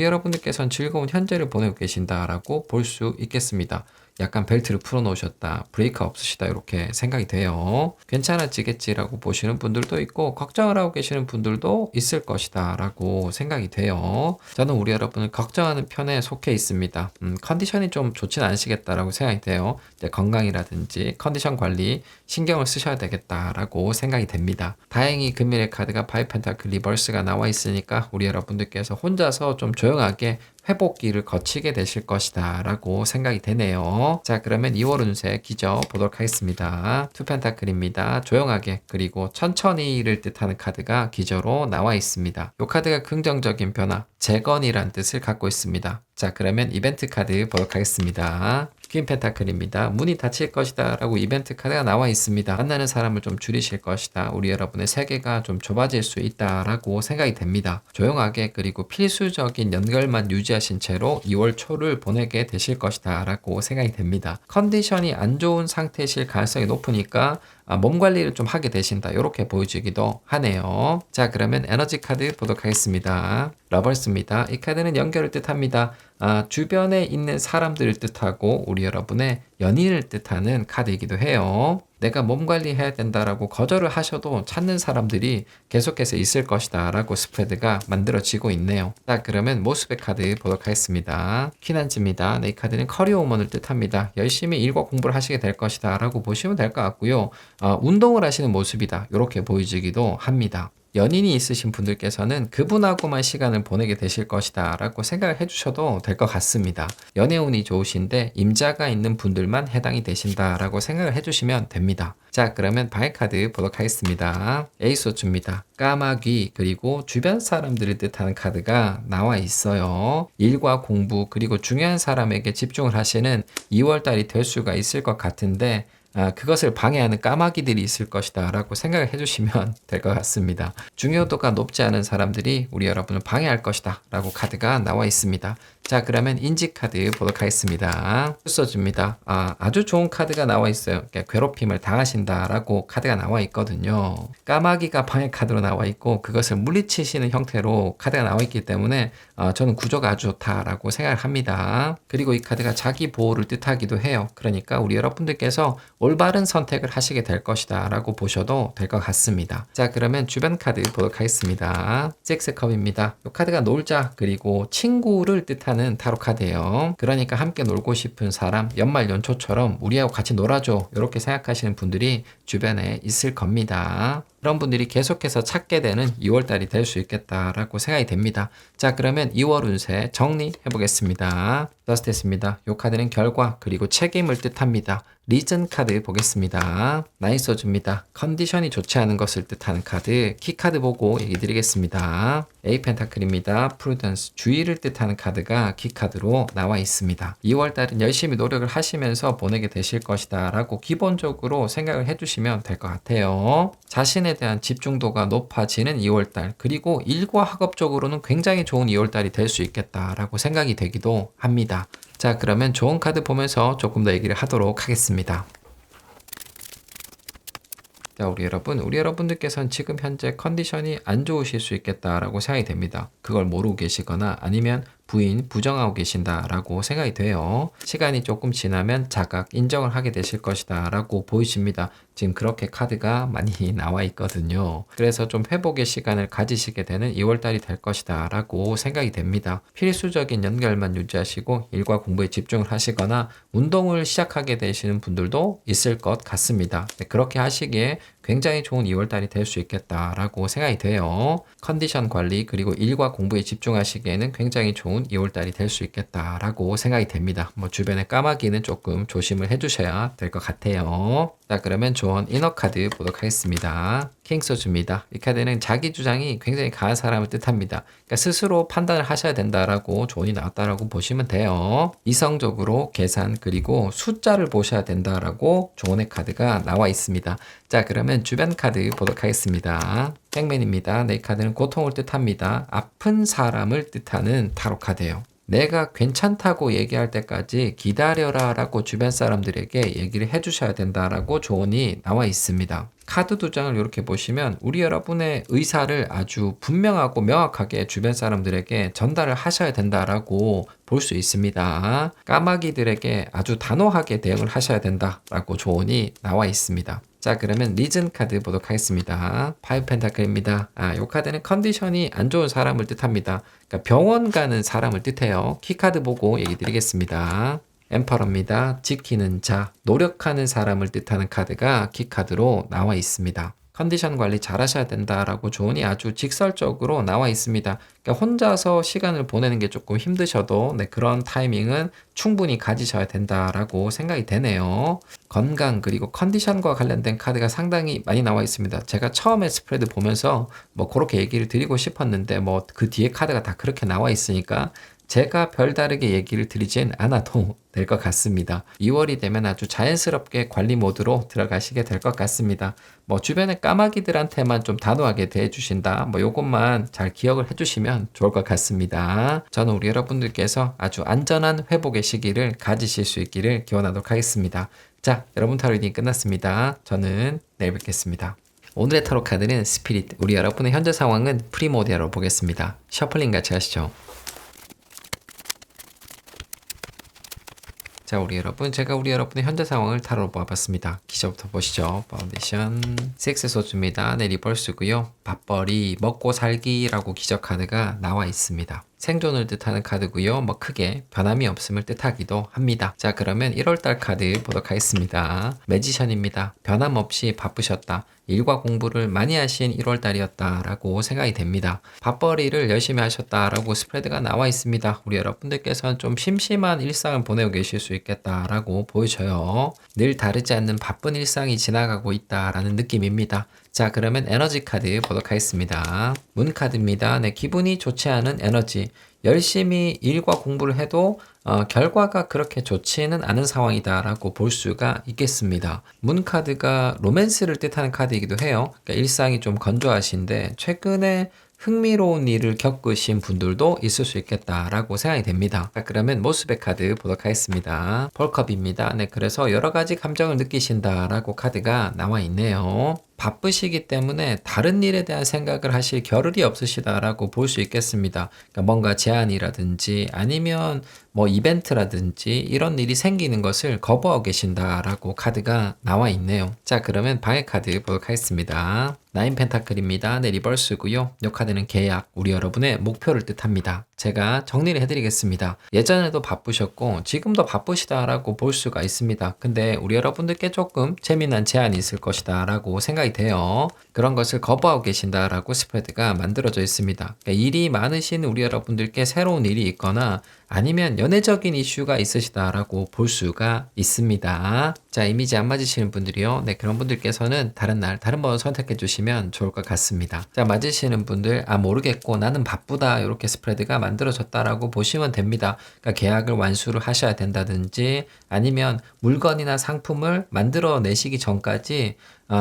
여러분들께서는 즐거운 현재를 보내고 계신다라고 볼 수 있겠습니다. 약간 벨트를 풀어놓으셨다, 브레이크 없으시다, 이렇게 생각이 돼요. 괜찮아지겠지라고 보시는 분들도 있고 걱정을 하고 계시는 분들도 있을 것이다 라고 생각이 돼요. 저는 우리 여러분을 걱정하는 편에 속해 있습니다. 컨디션이 좀 좋진 않으시겠다라고 생각이 돼요. 이제 건강이라든지 컨디션 관리 신경을 쓰셔야 되겠다라고 생각이 됩니다. 다행히 금일의 카드가 파이브 펜타클 리버스가 나와 있으니까 우리 여러분들께서 혼자서 좀 조용하게 회복기를 거치게 되실 것이다 라고 생각이 되네요. 자, 그러면 2월 운세 기저 보도록 하겠습니다. 투 펜타클입니다. 조용하게 그리고 천천히를 뜻하는 카드가 기저로 나와 있습니다. 이 카드가 긍정적인 변화, 재건이란 뜻을 갖고 있습니다. 자, 그러면 이벤트 카드 보도록 하겠습니다. 퀸 펜타클입니다. 문이 닫힐 것이다 라고 이벤트 카드가 나와 있습니다. 만나는 사람을 좀 줄이실 것이다. 우리 여러분의 세계가 좀 좁아질 수 있다 라고 생각이 됩니다. 조용하게 그리고 필수적인 연결만 유지하신 채로 2월 초를 보내게 되실 것이다 라고 생각이 됩니다. 컨디션이 안 좋은 상태이실 가능성이 높으니까 몸 관리를 좀 하게 되신다, 이렇게 보여지기도 하네요. 자, 그러면 에너지 카드 보도록 하겠습니다. 러버스입니다. 이 카드는 연결을 뜻합니다. 주변에 있는 사람들을 뜻하고 우리 여러분의 연인을 뜻하는 카드이기도 해요. 내가 몸 관리해야 된다라고 거절을 하셔도 찾는 사람들이 계속해서 있을 것이다 라고 스프레드가 만들어지고 있네요. 자, 그러면 모습의 카드 보도록 하겠습니다. 퀴난즈입니다. 네, 이 카드는 커리어 우먼을 뜻합니다. 열심히 일과 공부를 하시게 될 것이다 라고 보시면 될 것 같고요. 운동을 하시는 모습이다, 이렇게 보여지기도 합니다. 연인이 있으신 분들께서는 그분하고만 시간을 보내게 되실 것이다 라고 생각을 해주셔도 될 것 같습니다. 연애운이 좋으신데 임자가 있는 분들만 해당이 되신다 라고 생각을 해주시면 됩니다. 자, 그러면 바이 카드 보도록 하겠습니다. 에이스 오츠입니다. 까마귀 그리고 주변 사람들을 뜻하는 카드가 나와 있어요. 일과 공부 그리고 중요한 사람에게 집중을 하시는 2월달이 될 수가 있을 것 같은데 그것을 방해하는 까마귀들이 있을 것이다 라고 생각을 해주시면 될 것 같습니다. 중요도가 높지 않은 사람들이 우리 여러분을 방해할 것이다 라고 카드가 나와 있습니다. 자, 그러면 인지 카드 보도록 하겠습니다. 써줍니다. 아주 좋은 카드가 나와 있어요. 그러니까 괴롭힘을 당하신다 라고 카드가 나와 있거든요. 까마귀가 방해 카드로 나와 있고 그것을 물리치시는 형태로 카드가 나와 있기 때문에 저는 구조가 아주 좋다라고 생각을 합니다. 그리고 이 카드가 자기 보호를 뜻하기도 해요. 그러니까 우리 여러분들께서 올바른 선택을 하시게 될 것이다 라고 보셔도 될 것 같습니다. 자, 그러면 주변 카드 보도록 하겠습니다. 섹스컵입니다. 이 카드가 놀자 그리고 친구를 뜻하는 타로 카드예요. 그러니까 함께 놀고 싶은 사람, 연말 연초처럼 우리하고 같이 놀아줘 이렇게 생각하시는 분들이 주변에 있을 겁니다. 그런 분들이 계속해서 찾게 되는 2월달이 될 수 있겠다라고 생각이 됩니다. 자, 그러면 2월 운세 정리해 보겠습니다. 저스티스입니다. 이 카드는 결과 그리고 책임을 뜻합니다. 리즌 카드 보겠습니다. 나이소주입니다. 컨디션이 좋지 않은 것을 뜻하는 카드, 키 카드 보고 얘기 드리겠습니다. 에이 펜타클입니다. 프루던스, 주의를 뜻하는 카드가 키 카드로 나와 있습니다. 2월달은 열심히 노력을 하시면서 보내게 되실 것이다 라고 기본적으로 생각을 해주시면 될 것 같아요. 자신에 대한 집중도가 높아지는 2월달, 그리고 일과 학업적으로는 굉장히 좋은 2월달이 될 수 있겠다라고 생각이 되기도 합니다. 자, 그러면 좋은 카드 보면서 조금 더 얘기를 하도록 하겠습니다. 자, 우리 여러분들께서는 지금 현재 컨디션이 안 좋으실 수 있겠다라고 생각이 됩니다. 그걸 모르고 계시거나 아니면 부정하고 계신다라고 생각이 돼요. 시간이 조금 지나면 자각, 인정을 하게 되실 것이다 라고 보이십니다. 지금 그렇게 카드가 많이 나와 있거든요. 그래서 좀 회복의 시간을 가지시게 되는 2월달이 될 것이다 라고 생각이 됩니다. 필수적인 연결만 유지하시고 일과 공부에 집중을 하시거나 운동을 시작하게 되시는 분들도 있을 것 같습니다. 그렇게 하시기에 굉장히 좋은 2월달이 될 수 있겠다라고 생각이 돼요. 컨디션 관리 그리고 일과 공부에 집중하시기에는 굉장히 좋은 2월달이 될 수 있겠다라고 생각이 됩니다. 주변에 까마귀는 조금 조심을 해주셔야 될 것 같아요. 자, 그러면 조언 이너 카드 보도록 하겠습니다. 킹소주입니다. 이 카드는 자기 주장이 굉장히 강한 사람을 뜻합니다. 그러니까 스스로 판단을 하셔야 된다라고 조언이 나왔다라고 보시면 돼요. 이성적으로 계산 그리고 숫자를 보셔야 된다라고 조언의 카드가 나와 있습니다. 자, 그러면 주변 카드 보도록 하겠습니다. 행맨입니다. 이 카드는 고통을 뜻합니다. 아픈 사람을 뜻하는 타로 카드예요. 내가 괜찮다고 얘기할 때까지 기다려라 라고 주변 사람들에게 얘기를 해주셔야 된다라고 조언이 나와 있습니다. 카드 두 장을 이렇게 보시면 우리 여러분의 의사를 아주 분명하고 명확하게 주변 사람들에게 전달을 하셔야 된다라고 볼 수 있습니다. 까마귀들에게 아주 단호하게 대응을 하셔야 된다라고 조언이 나와 있습니다. 자, 그러면 리즌 카드 보도록 하겠습니다. 파이브 펜타클입니다. 이 카드는 컨디션이 안 좋은 사람을 뜻합니다. 그러니까 병원 가는 사람을 뜻해요. 키 카드 보고 얘기 드리겠습니다. 엠퍼러입니다. 지키는 자, 노력하는 사람을 뜻하는 카드가 키 카드로 나와 있습니다. 컨디션 관리 잘 하셔야 된다라고 조언이 아주 직설적으로 나와 있습니다. 그러니까 혼자서 시간을 보내는 게 조금 힘드셔도 그런 타이밍은 충분히 가지셔야 된다라고 생각이 되네요. 건강 그리고 컨디션과 관련된 카드가 상당히 많이 나와 있습니다. 제가 처음에 스프레드 보면서 그렇게 얘기를 드리고 싶었는데 그 뒤에 카드가 다 그렇게 나와 있으니까 제가 별다르게 얘기를 드리진 않아도 될 것 같습니다. 2월이 되면 아주 자연스럽게 관리 모드로 들어가시게 될 것 같습니다. 주변의 까마귀들한테만 좀 단호하게 대해주신다. 요것만 잘 기억을 해주시면 좋을 것 같습니다. 저는 우리 여러분들께서 아주 안전한 회복의 시기를 가지실 수 있기를 기원하도록 하겠습니다. 자, 여러분 타로 리딩 끝났습니다. 저는 내일 뵙겠습니다. 오늘의 타로 카드는 스피릿, 우리 여러분의 현재 상황은 프리모디아로 보겠습니다. 셔플링 같이 하시죠. 자, 제가 우리 여러분의 현재 상황을 타로로 보아봤습니다. 기저부터 보시죠. 파운데이션, 섹스 소주입니다. 리버스고요. 밥벌이, 먹고 살기라고 기저 카드가 나와 있습니다. 생존을 뜻하는 카드고요. 뭐 크게 변함이 없음을 뜻하기도 합니다. 자, 그러면 1월달 카드 보도록 하겠습니다. 매지션입니다. 변함없이 바쁘셨다. 일과 공부를 많이 하신 1월달이었다라고 생각이 됩니다. 밥벌이를 열심히 하셨다라고 스프레드가 나와 있습니다. 우리 여러분들께서는 좀 심심한 일상을 보내고 계실 수 있겠다라고 보여져요. 늘 다르지 않는 바쁜 일상이 지나가고 있다라는 느낌입니다. 자, 그러면 에너지 카드 보도록 하겠습니다. 문 카드입니다. 네, 기분이 좋지 않은 에너지. 열심히 일과 공부를 해도 결과가 그렇게 좋지는 않은 상황이다라고 볼 수가 있겠습니다. 문 카드가 로맨스를 뜻하는 카드이기도 해요. 그러니까 일상이 좀 건조하신데 최근에 흥미로운 일을 겪으신 분들도 있을 수 있겠다라고 생각이 됩니다. 자, 그러면 모스백 카드 보도록 하겠습니다. 폴컵입니다. 네, 그래서 여러 가지 감정을 느끼신다라고 카드가 나와 있네요. 바쁘시기 때문에 다른 일에 대한 생각을 하실 겨를이 없으시다라고 볼 수 있겠습니다. 그러니까 뭔가 제안이라든지 아니면 뭐 이벤트라든지 이런 일이 생기는 것을 거부하고 계신다라고 카드가 나와 있네요. 자, 그러면 방해 카드 보도록 하겠습니다. 나인 펜타클입니다. 네, 리버스고요. 이 카드는 계약, 우리 여러분의 목표를 뜻합니다. 제가 정리를 해드리겠습니다. 예전에도 바쁘셨고 지금도 바쁘시다라고 볼 수가 있습니다. 근데 우리 여러분들께 조금 재미난 제안이 있을 것이다 라고 생각이 돼요. 그런 것을 거부하고 계신다라고 스프레드가 만들어져 있습니다. 그러니까 일이 많으신 우리 여러분들께 새로운 일이 있거나 아니면 연애적인 이슈가 있으시다라고 볼 수가 있습니다. 자, 이미지 안 맞으시는 분들이요. 네, 그런 분들께서는 다른 날, 다른 번 선택해 주시면 좋을 것 같습니다. 자, 맞으시는 분들, 모르겠고 나는 바쁘다. 이렇게 스프레드가 만들어졌다라고 보시면 됩니다. 그러니까 계약을 완수를 하셔야 된다든지 아니면 물건이나 상품을 만들어내시기 전까지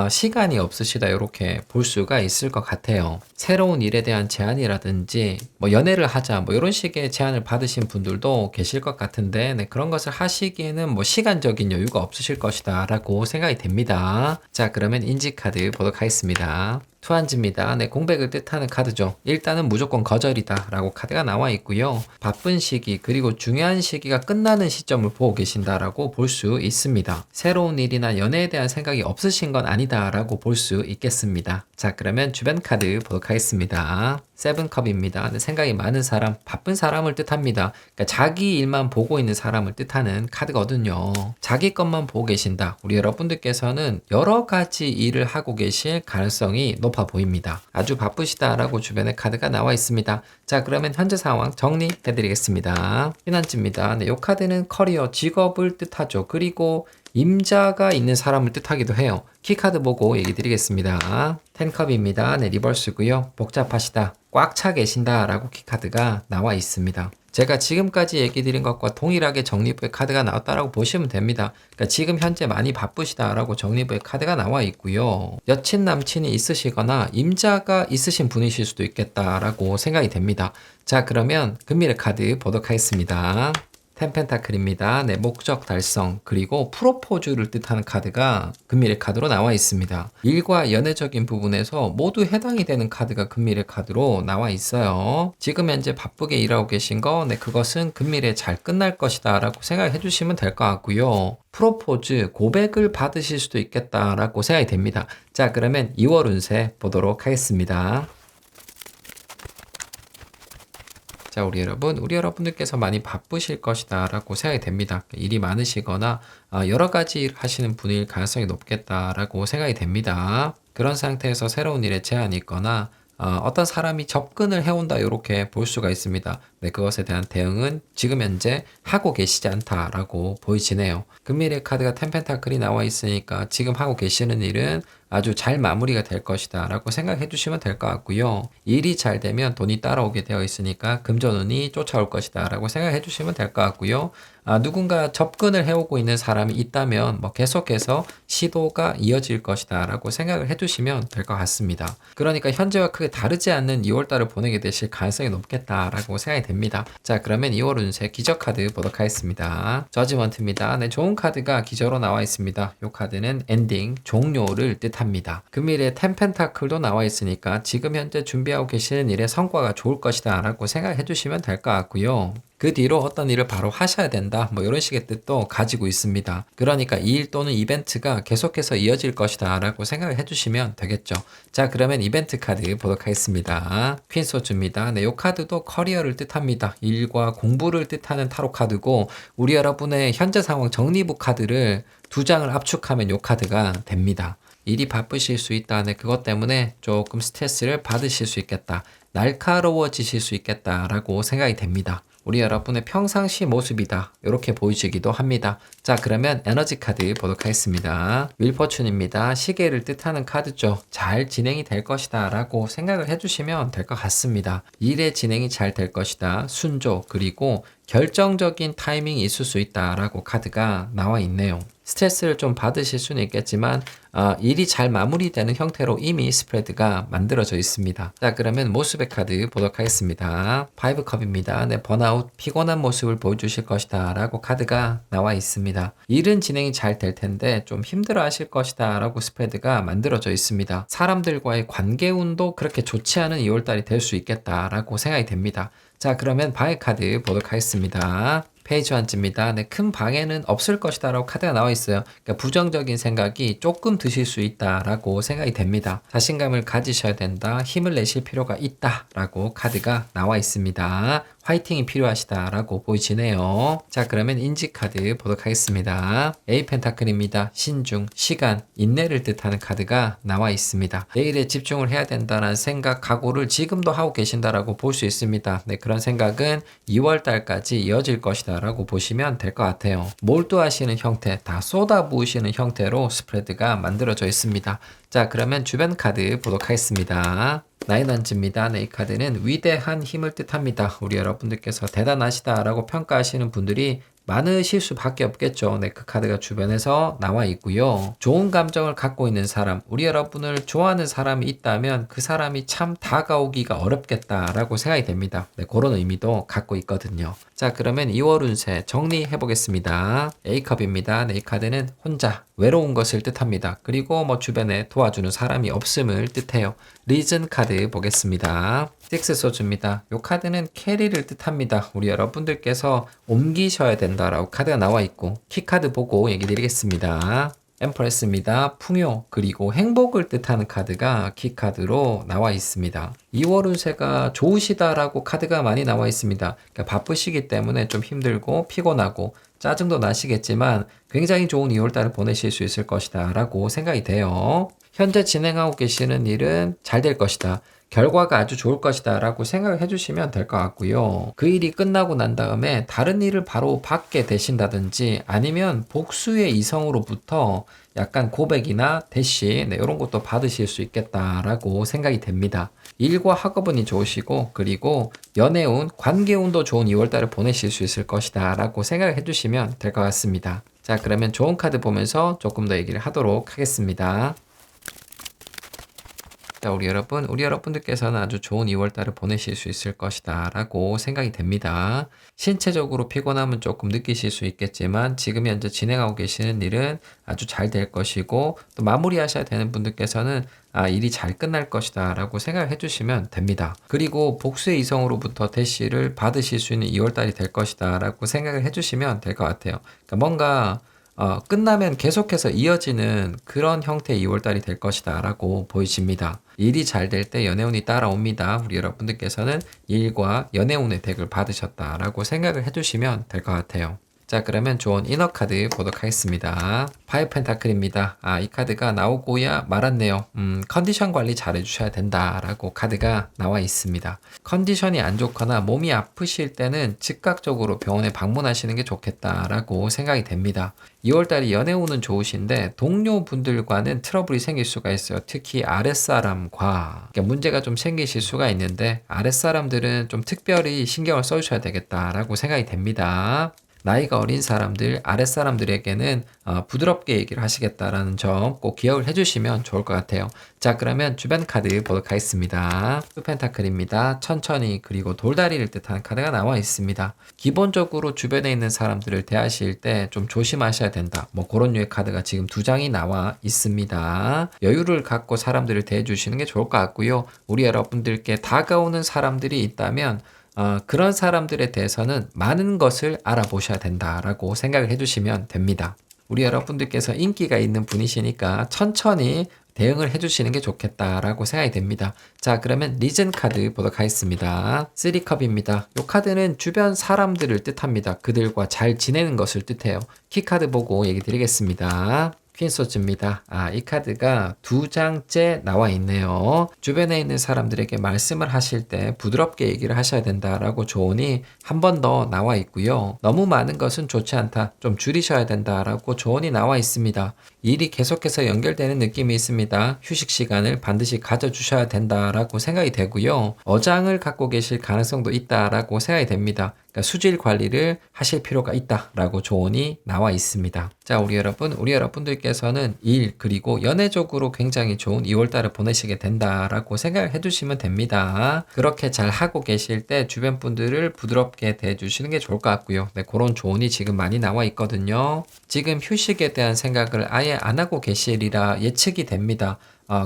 시간이 없으시다 이렇게 볼 수가 있을 것 같아요. 새로운 일에 대한 제안이라든지 뭐 연애를 하자 뭐 이런 식의 제안을 받으신 분들도 계실 것 같은데 네, 그런 것을 하시기에는 뭐 시간적인 여유가 없으실 것이다 라고 생각이 됩니다. 자, 그러면 인지 카드 보도록 하겠습니다. 투한즈입니다. 네, 공백을 뜻하는 카드죠. 일단은 무조건 거절이다 라고 카드가 나와 있고요. 바쁜 시기 그리고 중요한 시기가 끝나는 시점을 보고 계신다라고 볼 수 있습니다. 새로운 일이나 연애에 대한 생각이 없으신 건 아니다 라고 볼 수 있겠습니다. 자, 그러면 주변 카드 보도록 하겠습니다. 세븐컵입니다. 네, 생각이 많은 사람, 바쁜 사람을 뜻합니다. 그러니까 자기 일만 보고 있는 사람을 뜻하는 카드거든요. 자기 것만 보고 계신다. 우리 여러분들께서는 여러 가지 일을 하고 계실 가능성이 높아 보입니다. 아주 바쁘시다라고 주변에 카드가 나와 있습니다. 자, 그러면 현재 상황 정리해드리겠습니다. 피난지입니다. 네, 이 카드는 커리어, 직업을 뜻하죠. 그리고 임자가 있는 사람을 뜻하기도 해요. 키카드 보고 얘기 드리겠습니다. 텐컵입니다. 네, 리버스고요. 복잡하시다. 꽉 차 계신다 라고 키카드가 나와 있습니다. 제가 지금까지 얘기 드린 것과 동일하게 정리부의 카드가 나왔다라고 보시면 됩니다. 그러니까 지금 현재 많이 바쁘시다라고 정리부의 카드가 나와 있고요. 여친 남친이 있으시거나 임자가 있으신 분이실 수도 있겠다라고 생각이 됩니다. 자, 그러면 금밀의 카드 보도록 하겠습니다. 텐펜타클입니다. 네, 목적 달성 그리고 프로포즈를 뜻하는 카드가 금밀의 카드로 나와 있습니다. 일과 연애적인 부분에서 모두 해당이 되는 카드가 금밀의 카드로 나와 있어요. 지금 현재 바쁘게 일하고 계신 거, 네, 그것은 금밀에 잘 끝날 것이다 라고 생각해 주시면 될 것 같고요. 프로포즈, 고백을 받으실 수도 있겠다라고 생각이 됩니다. 자, 그러면 2월 운세 보도록 하겠습니다. 자, 우리 여러분들께서 많이 바쁘실 것이다 라고 생각이 됩니다. 일이 많으시거나 여러 가지 일 하시는 분일 가능성이 높겠다라고 생각이 됩니다. 그런 상태에서 새로운 일에 제한이 있거나 어떤 사람이 접근을 해온다 이렇게 볼 수가 있습니다. 네, 그것에 대한 대응은 지금 현재 하고 계시지 않다라고 보이지네요. 금밀의 카드가 텐펜타클이 나와 있으니까 지금 하고 계시는 일은 아주 잘 마무리가 될 것이다 라고 생각해 주시면 될 것 같고요. 일이 잘 되면 돈이 따라오게 되어 있으니까 금전운이 쫓아올 것이다 라고 생각해 주시면 될 것 같고요. 누군가 접근을 해오고 있는 사람이 있다면 뭐 계속해서 시도가 이어질 것이다 라고 생각을 해두시면 될 것 같습니다. 그러니까 현재와 크게 다르지 않는 2월달을 보내게 되실 가능성이 높겠다라고 생각이 됩니다. 자, 그러면 2월 운세 기저 카드 보도록 하겠습니다. 저지먼트입니다. 네, 좋은 카드가 기저로 나와 있습니다. 이 카드는 엔딩, 종료를 뜻합니다. 금일에 텐펜타클도 나와 있으니까 지금 현재 준비하고 계시는 일의 성과가 좋을 것이다 라고 생각해 주시면 될 것 같고요. 그 뒤로 어떤 일을 바로 하셔야 된다. 뭐 이런 식의 뜻도 가지고 있습니다. 그러니까 이 일 또는 이벤트가 계속해서 이어질 것이다 라고 생각을 해주시면 되겠죠. 자, 그러면 이벤트 카드 보도록 하겠습니다. 퀸 소주입니다. 네, 이 카드도 커리어를 뜻합니다. 일과 공부를 뜻하는 타로 카드고, 우리 여러분의 현재 상황 정리부 카드를 2장을 압축하면 이 카드가 됩니다. 일이 바쁘실 수 있다. 네, 그것 때문에 조금 스트레스를 받으실 수 있겠다. 날카로워지실 수 있겠다라고 생각이 됩니다. 우리 여러분의 평상시 모습이다. 이렇게 보이시기도 합니다. 자, 그러면 에너지 카드 보도록 하겠습니다. 윌포춘입니다. 시계를 뜻하는 카드죠. 잘 진행이 될 것이다 라고 생각을 해주시면 될 것 같습니다. 일의 진행이 잘 될 것이다. 순조, 그리고 결정적인 타이밍이 있을 수 있다 라고 카드가 나와 있네요. 스트레스를 좀 받으실 수는 있겠지만 일이 잘 마무리되는 형태로 이미 스프레드가 만들어져 있습니다. 자, 그러면 모습의 카드 보도록 하겠습니다. 5컵입니다. 네, 번아웃, 피곤한 모습을 보여주실 것이다 라고 카드가 나와 있습니다. 일은 진행이 잘 될 텐데 좀 힘들어 하실 것이다 라고 스프레드가 만들어져 있습니다. 사람들과의 관계운도 그렇게 좋지 않은 2월달이 될 수 있겠다 라고 생각이 됩니다. 자, 그러면 방해 카드 보도록 하겠습니다. 페이지 환지입니다. 네, 큰 방해는 없을 것이다 라고 카드가 나와 있어요. 그러니까 부정적인 생각이 조금 드실 수 있다 라고 생각이 됩니다. 자신감을 가지셔야 된다. 힘을 내실 필요가 있다 라고 카드가 나와 있습니다. 화이팅이 필요하시다 라고 보이시네요. 자, 그러면 인지 카드 보도록 하겠습니다. A 펜타클입니다. 신중, 시간, 인내를 뜻하는 카드가 나와 있습니다. 내일에 집중을 해야 된다는 생각, 각오를 지금도 하고 계신다라고 볼 수 있습니다. 네, 그런 생각은 2월 달까지 이어질 것이다 라고 보시면 될 것 같아요. 몰두하시는 형태, 다 쏟아부으시는 형태로 스프레드가 만들어져 있습니다. 자, 그러면 주변 카드 보도록 하겠습니다. 나인원즈입니다. 네, 이 카드는 위대한 힘을 뜻합니다. 우리 여러분들께서 대단하시다 라고 평가하시는 분들이 많으실 수밖에 없겠죠. 네, 그 카드가 주변에서 나와 있고요. 좋은 감정을 갖고 있는 사람, 우리 여러분을 좋아하는 사람이 있다면 그 사람이 참 다가오기가 어렵겠다라고 생각이 됩니다. 네, 그런 의미도 갖고 있거든요. 자, 그러면 2월 운세 정리해 보겠습니다. A컵입니다. 네, 이 카드는 혼자 외로운 것을 뜻합니다. 그리고 뭐 주변에 도와주는 사람이 없음을 뜻해요. 리즌 카드 보겠습니다. 6 소주입니다. 이 카드는 캐리를 뜻합니다. 우리 여러분들께서 옮기셔야 된다라고 카드가 나와 있고, 키 카드 보고 얘기 드리겠습니다. 엠프레스입니다. 풍요, 그리고 행복을 뜻하는 카드가 키 카드로 나와 있습니다. 2월 운세가 좋으시다라고 카드가 많이 나와 있습니다. 그러니까 바쁘시기 때문에 좀 힘들고 피곤하고 짜증도 나시겠지만 굉장히 좋은 2월달을 보내실 수 있을 것이다 라고 생각이 돼요. 현재 진행하고 계시는 일은 잘 될 것이다. 결과가 아주 좋을 것이다 라고 생각을 해주시면 될 것 같고요. 그 일이 끝나고 난 다음에 다른 일을 바로 받게 되신다든지, 아니면 복수의 이성으로부터 약간 고백이나 대시, 네, 이런 것도 받으실 수 있겠다라고 생각이 됩니다. 일과 학업운이 좋으시고, 그리고 연애운, 관계운도 좋은 2월달을 보내실 수 있을 것이다 라고 생각을 해주시면 될 것 같습니다. 자, 그러면 좋은 카드 보면서 조금 더 얘기를 하도록 하겠습니다. 자, 우리 여러분들께서는 아주 좋은 2월달을 보내실 수 있을 것이다 라고 생각이 됩니다. 신체적으로 피곤함은 조금 느끼실 수 있겠지만 지금 현재 진행하고 계시는 일은 아주 잘 될 것이고, 또 마무리하셔야 되는 분들께서는 일이 잘 끝날 것이다 라고 생각을 해주시면 됩니다. 그리고 복수의 이성으로부터 대시를 받으실 수 있는 2월달이 될 것이다 라고 생각을 해주시면 될 것 같아요. 그러니까 뭔가 끝나면 계속해서 이어지는 그런 형태의 2월달이 될 것이다 라고 보이십니다. 일이 잘 될 때 연애운이 따라옵니다. 우리 여러분들께서는 일과 연애운의 덱을 받으셨다 라고 생각을 해주시면 될 것 같아요. 자, 그러면 좋은 이너 카드 보도록 하겠습니다. 5 펜타클입니다. 이 카드가 나오고야 말았네요. 컨디션 관리 잘 해주셔야 된다라고 카드가 나와 있습니다. 컨디션이 안 좋거나 몸이 아프실 때는 즉각적으로 병원에 방문하시는 게 좋겠다라고 생각이 됩니다. 2월달이 연애운은 좋으신데 동료분들과는 트러블이 생길 수가 있어요. 특히 아랫사람과 그러니까 문제가 좀 생기실 수가 있는데, 아랫사람들은 좀 특별히 신경을 써주셔야 되겠다라고 생각이 됩니다. 나이가 어린 사람들, 아랫사람들에게는 부드럽게 얘기를 하시겠다라는 점 꼭 기억을 해주시면 좋을 것 같아요. 자, 그러면 주변 카드 보도록 하겠습니다. 2 펜타클입니다. 천천히, 그리고 돌다리를 뜻하는 카드가 나와 있습니다. 기본적으로 주변에 있는 사람들을 대하실 때 좀 조심하셔야 된다. 뭐 그런 류의 카드가 지금 2장이 나와 있습니다. 여유를 갖고 사람들을 대해주시는 게 좋을 것 같고요. 우리 여러분들께 다가오는 사람들이 있다면 그런 사람들에 대해서는 많은 것을 알아보셔야 된다라고 생각을 해주시면 됩니다. 우리 여러분들께서 인기가 있는 분이시니까 천천히 대응을 해주시는 게 좋겠다라고 생각이 됩니다. 자, 그러면 리즌 카드 보도록 하겠습니다. 3컵입니다. 이 카드는 주변 사람들을 뜻합니다. 그들과 잘 지내는 것을 뜻해요. 키 카드 보고 얘기 드리겠습니다. 퀸 소즈입니다. 이 카드가 2장째 나와 있네요. 주변에 있는 사람들에게 말씀을 하실 때 부드럽게 얘기를 하셔야 된다라고 조언이 한 번 더 나와 있고요. 너무 많은 것은 좋지 않다. 좀 줄이셔야 된다라고 조언이 나와 있습니다. 일이 계속해서 연결되는 느낌이 있습니다. 휴식 시간을 반드시 가져주셔야 된다라고 생각이 되고요. 어장을 갖고 계실 가능성도 있다라고 생각이 됩니다. 그러니까 수질 관리를 하실 필요가 있다라고 조언이 나와 있습니다. 자, 우리 여러분들께서는 일 그리고 연애적으로 굉장히 좋은 2월달을 보내시게 된다라고 생각을 해주시면 됩니다. 그렇게 잘 하고 계실 때 주변 분들을 부드럽게 대해주시는 게 좋을 것 같고요. 네, 그런 조언이 지금 많이 나와 있거든요. 지금 휴식에 대한 생각을 아예 안 하고 계시리라 예측이 됩니다.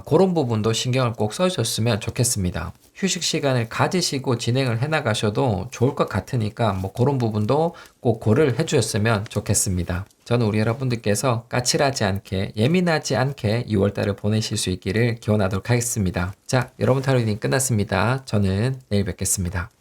그런 부분도 신경을 꼭 써주셨으면 좋겠습니다. 휴식 시간을 가지시고 진행을 해나가셔도 좋을 것 같으니까 뭐 그런 부분도 꼭 고려를 해주셨으면 좋겠습니다. 저는 우리 여러분들께서 까칠하지 않게 예민하지 않게 2월달을 보내실 수 있기를 기원하도록 하겠습니다. 자, 여러분 타로리딩 끝났습니다. 저는 내일 뵙겠습니다.